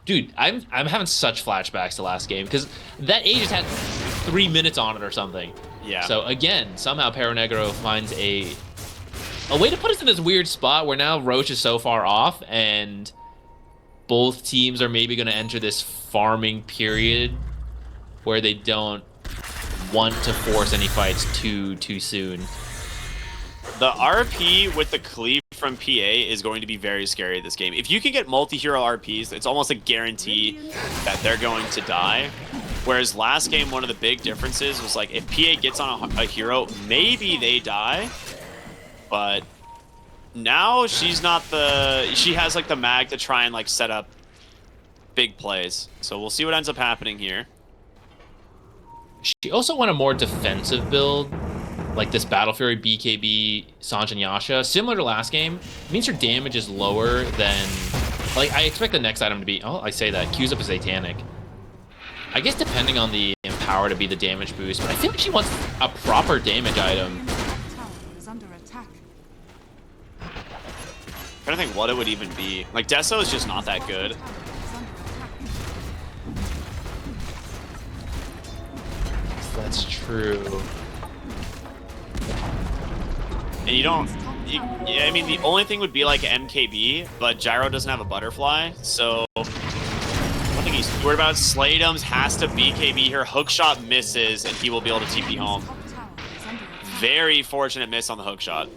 Dude, I'm having such flashbacks to last game, because that A just had 3 minutes on it or something. Yeah. So again, somehow Perro Negro finds a way to put us in this weird spot where now Roche is so far off, and both teams are maybe going to enter this farming period where they don't want to force any fights too soon. The RP with the cleave from PA is going to be very scary this game. If you can get multi-hero RPs, it's almost a guarantee that they're going to die. Whereas last game, one of the big differences was like if PA gets on a hero, maybe they die. But now she's not she has like the mag to try and like set up big plays. So we'll see what ends up happening here. She also went a more defensive build, like this Battle Fury BKB Sanjin Yasha, similar to last game. It means her damage is lower than, like, I expect the next item to be, oh, I say that, Q's up a Satanic. I guess depending on the Empower to be the damage boost, but I feel like she wants a proper damage item. I'm trying to think what it would even be. Like, Deso is just not that good. That's true. And you don't... yeah, I mean, the only thing would be like MKB, but Gyro doesn't have a butterfly, so... I don't think he's worried about it. Slaydums has to BKB her. Hookshot misses, and he will be able to TP home. Very fortunate miss on the hookshot.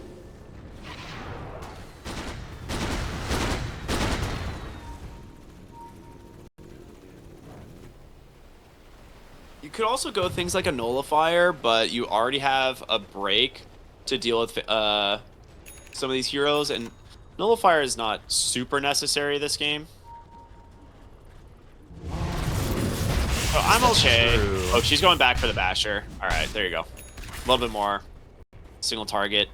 You could also go things like a Nullifier, but you already have a break to deal with some of these heroes, and Nullifier is not super necessary this game. So I'm okay. Oh, she's going back for the Basher. All right, there you go. A little bit more. Single target.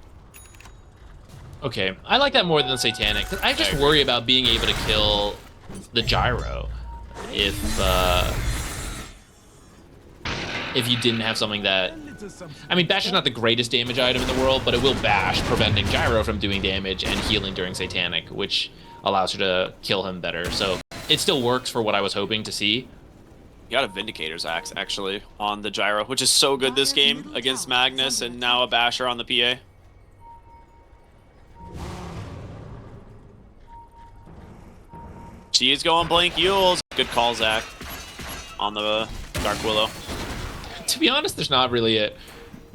Okay, I like that more than the Satanic. I just worry about being able to kill the Gyro if you didn't have something that... I mean, Bash is not the greatest damage item in the world, but it will bash, preventing Gyro from doing damage and healing during Satanic, which allows her to kill him better. So it still works for what I was hoping to see. You got a Vindicator's Axe, actually, on the Gyro, which is so good this game against Magnus, and now a Basher on the PA. She is going Blink Yules. Good call, Zach, on the Dark Willow. To be honest, there's not really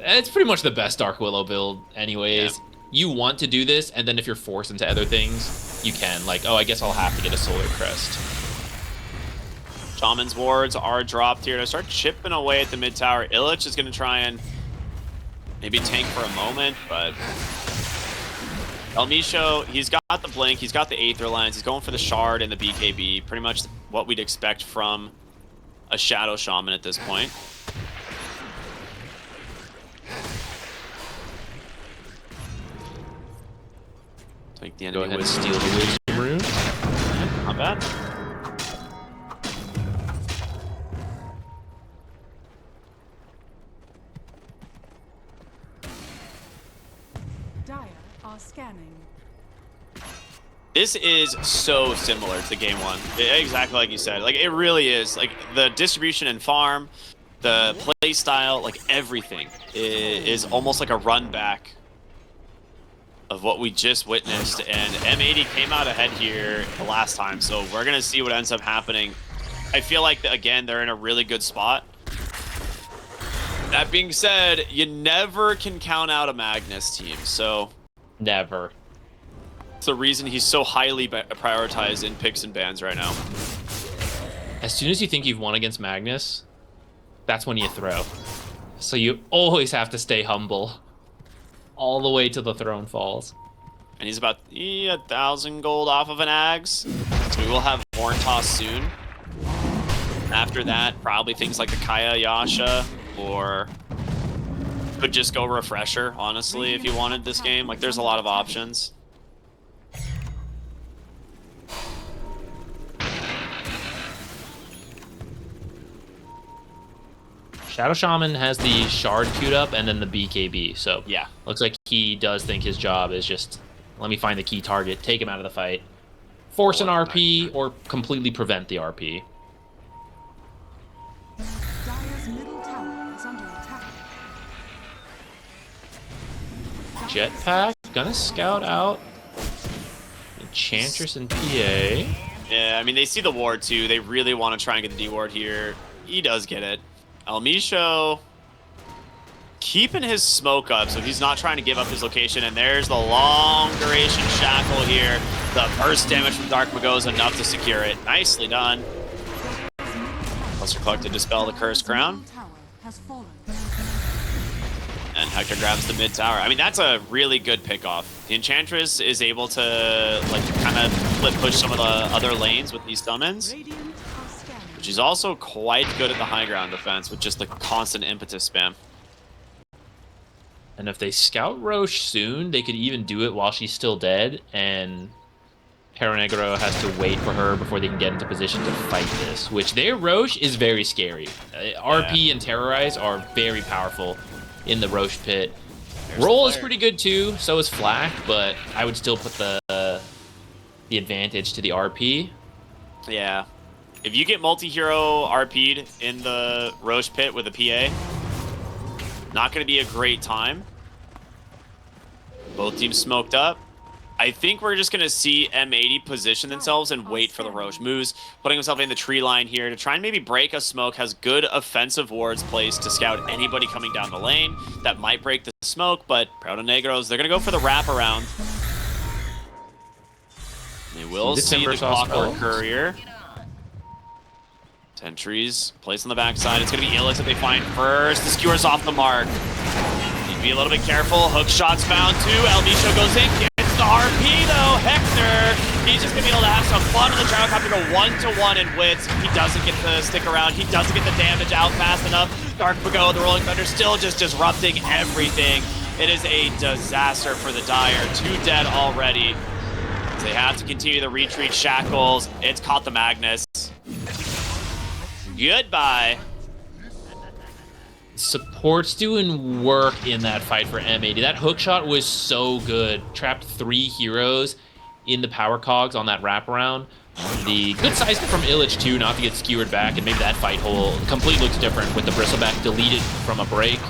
it's pretty much the best Dark Willow build anyways. Yeah. You want to do this, and then if you're forced into other things, you can. Like, oh, I guess I'll have to get a Solar Crest. Shaman's wards are dropped here to start chipping away at the mid tower. Illich is going to try and maybe tank for a moment, but El Misho, he's got the Blink, he's got the Aether Lens, he's going for the Shard and the BKB. Pretty much what we'd expect from a Shadow Shaman at this point. Take the enemy with steal the Wisdom Rune. Not bad. Dire are scanning. This is so similar to game one. Exactly like you said. Like, it really is. Like, the distribution and farm, the play style, like everything is almost like a run back of what we just witnessed, and M80 came out ahead here the last time, so we're gonna see what ends up happening. I feel like, again, they're in a really good spot. That being said, you never can count out a Magnus team, so... Never. It's the reason he's so highly prioritized in picks and bans right now. As soon as you think you've won against Magnus, that's when you throw. So you always have to stay humble. All the way till the throne falls. And he's about 1,000 gold off of an Ags. So we will have Horn Toss soon. After that, probably things like the Kaya Yasha, or could just go Refresher, honestly, if you wanted this game. Like, there's a lot of options. Shadow Shaman has the Shard queued up and then the BKB. So Yeah. looks like he does think his job is just, let me find the key target, take him out of the fight, force an RP, or completely prevent the RP. Dire's middle tower is under attack. Jetpack, gonna scout out Enchantress and PA. Yeah, I mean, they see the ward too. They really want to try and get the D ward here. He does get it. Almisho keeping his smoke up, so he's not trying to give up his location. And there's the long duration shackle here. The burst damage from Dark Mago is enough to secure it. Nicely done. Cluster Clark to dispel the Cursed Crown. Tower has fallen. And Hector grabs the mid tower. I mean, that's a really good pickoff. The Enchantress is able to like kind of flip push some of the other lanes with these summons, Radiant are scanning. which is also quite good at the high ground defense with just the constant impetus spam. And if they scout Roche soon, they could even do it while she's still dead, and Perro Negro has to wait for her before they can get into position to fight this, which their Roche is very scary. RP and Terrorize are very powerful in the Roche pit. Roll is pretty good too, so is Flak, but I would still put the advantage to the RP. Yeah. If you get multi-hero RP'd in the Roche pit with a PA, not going to be a great time. Both teams smoked up. I think we're just going to see M80 position themselves and wait for the Roche moves, putting himself in the tree line here to try and maybe break a smoke, has good offensive wards placed to scout anybody coming down the lane that might break the smoke, but Perro Negros, they're going to go for the wraparound. They will see the Clockwork Courier. Sentries placed on the backside. It's going to be Illich that they find first. The skewer's off the mark. Need to be a little bit careful. Hook shot's found too. Almisho goes in. Gets the RP though. Hector, he's just going to be able to have some fun with the Gyrocopter to 1-to-1 in Wits. He doesn't get to stick around. He doesn't get the damage out fast enough. Dark Mago, the Rolling Thunder, still just disrupting everything. It is a disaster for the Dire. 2 dead already. They have to continue the retreat shackles. It's caught the Magnus. Goodbye. Support's doing work in that fight for M80. That hook shot was so good. Trapped 3 heroes in the power cogs on that wraparound. The good size from Illich too, not to get skewered back, and maybe that fight hole completely looks different with the bristleback deleted from a break.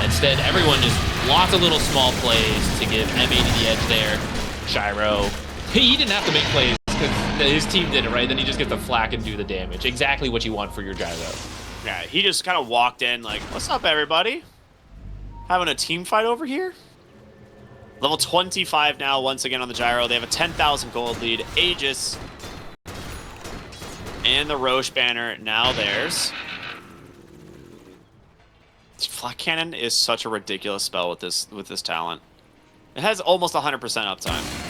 Instead, everyone just lots of little small plays to give M80 the edge there. Gyro, he didn't have to make plays. His team did it, right? Then he just gets the flak and do the damage. Exactly what you want for your Gyro. Yeah, he just kind of walked in like, what's up, everybody? Having a team fight over here? Level 25 now, once again on the Gyro. They have a 10,000 gold lead. Aegis and the Roche banner now theirs. Flak Cannon is such a ridiculous spell with this talent. It has almost 100% uptime.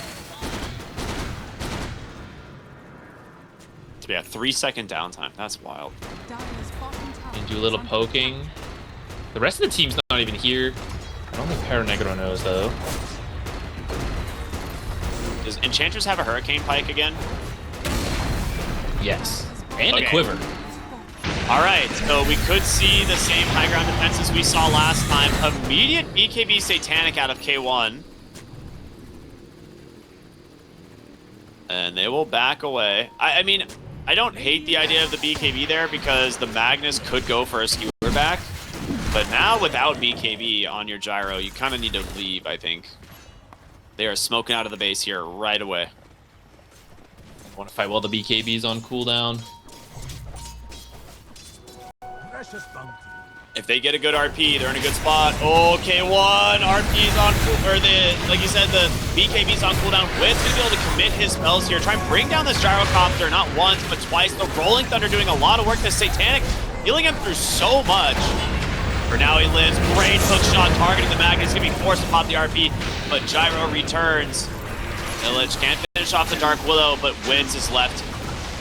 To be a 3-second downtime. That's wild. And do a little poking. The rest of the team's not even here. I don't think Perro Negro knows, though. Does Enchantress have a Hurricane Pike again? Yes. And a Quiver. Alright, so we could see the same high ground defenses we saw last time. Immediate BKB Satanic out of K1. And they will back away. I mean, I don't hate the idea of the BKB there because the Magnus could go for a skewer back. But now without BKB on your Gyro, you kind of need to leave, I think. They are smoking out of the base here right away. Want to fight while the BKB's on cooldown. Precious bounty. If they get a good RP, they're in a good spot. Oh, K1, RP's on cool, or like you said, the BKB's on cooldown. Wit's gonna be able to commit his spells here. Try and bring down this Gyrocopter, not once, but twice. The Rolling Thunder doing a lot of work. The Satanic healing him through so much. For now, he lives. Great hook shot targeting the Magnus. He's gonna be forced to pop the RP, but Gyro returns. Illich can't finish off the Dark Willow, but Wits is left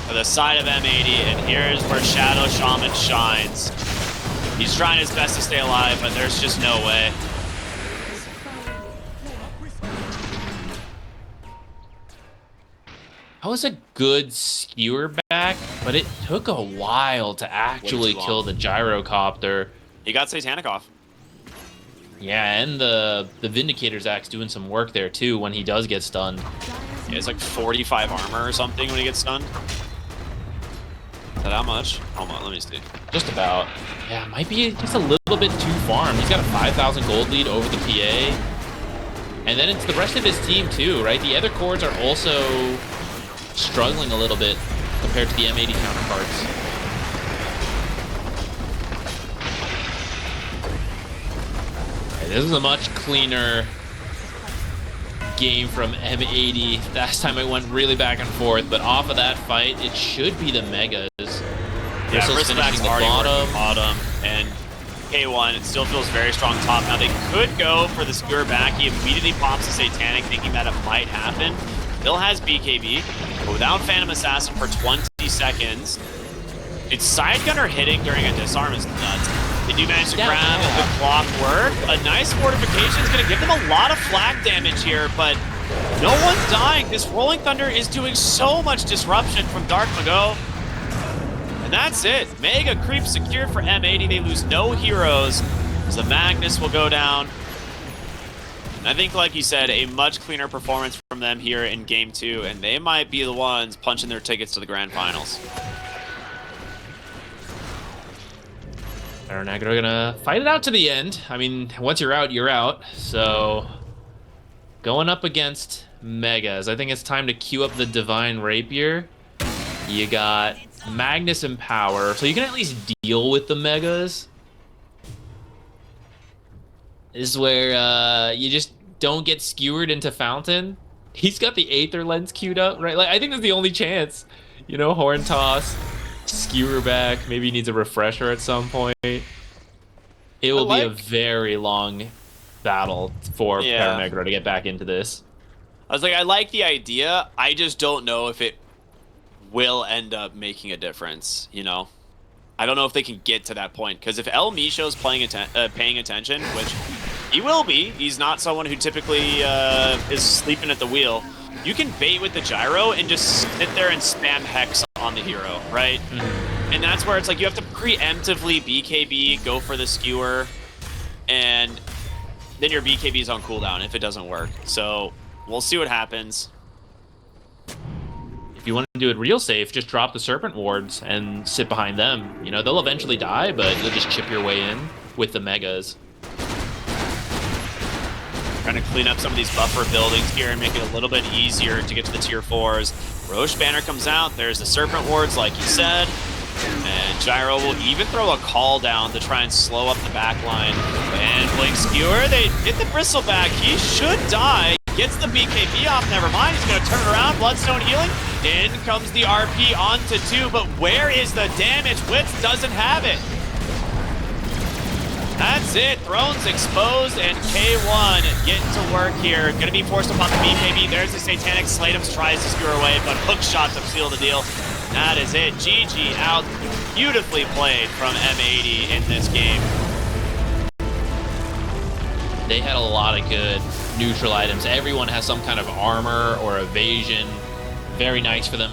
to the side of M80, and here's where Shadow Shaman shines. He's trying his best to stay alive, but there's just no way. That was a good skewer back, but it took a while to actually kill the gyrocopter. He got Satanic off. Yeah, and the Vindicator's axe doing some work there too when he does get stunned. Yeah, it's like 45 armor or something when he gets stunned. Is that how much? Hold on, let me see. Just about. Yeah, might be just a little bit too farm. He's got a 5,000 gold lead over the PA. And then it's the rest of his team too, right? The other cores are also struggling a little bit compared to the M80 counterparts. Okay, this is a much cleaner game from M80. Last time it went really back and forth, but off of that fight, it should be the Megas. Yeah, Bristle's Bristleback's finishing the already bottom. bottom, and K1, it still feels very strong top. Now, they could go for the skewer back. He immediately pops a Satanic, thinking that it might happen. Still has BKB, but without Phantom Assassin for 20 seconds, it's Side Gunner hitting during a disarm is nuts. They do manage to grab the clockwork. A nice fortification is going to give them a lot of flak damage here, but no one's dying. This Rolling Thunder is doing so much disruption from Dark Mago. And that's it. Mega creep secured for M80. They lose no heroes as the Magnus will go down. And I think, like you said, a much cleaner performance from them here in Game 2, and they might be the ones punching their tickets to the Grand Finals. Perro Negro gonna fight it out to the end. I mean, once you're out, you're out. So, going up against Megas, I think it's time to queue up the Divine Rapier. You got Magnus and Power, so you can at least deal with the Megas. This is where you just don't get skewered into Fountain. He's got the Aether Lens queued up, right? Like, I think that's the only chance. You know, Horn Toss, skewer back, maybe he needs a refresher at some point. It will be a very long battle for Perro Negro to get back into this. I was like, I like the idea. I just don't know if it will end up making a difference, you know? I don't know if they can get to that point, because if El Misho's paying attention, which he will be, he's not someone who typically is sleeping at the wheel, you can bait with the gyro and just sit there and spam Hex on the hero, right? Mm-hmm. And that's where it's like you have to preemptively BKB, go for the skewer, and then your BKB is on cooldown if it doesn't work. So we'll see what happens. If you want to do it real safe, just drop the Serpent Wards and sit behind them. You know, they'll eventually die, but you'll just chip your way in with the Megas. Trying to clean up some of these buffer buildings here and make it a little bit easier to get to the tier 4s. Roche Banner comes out. There's the Serpent Wards, like you said. And Gyro will even throw a call down to try and slow up the back line. And Blink Skewer, they get the Bristle back. He should die. Gets the BKB off, never mind. He's going to turn around, Bloodstone healing. In comes the RP onto 2, but where is the damage? Witz doesn't have it. That's it. Throne's exposed, and K1 getting to work here. Going to be forced upon the BKB. There's the Satanic. Slatums tries to skewer away, but hook shots to seal the deal. That is it. GG out. Beautifully played from M80 in this game. They had a lot of good neutral items. Everyone has some kind of armor or evasion. Very nice for them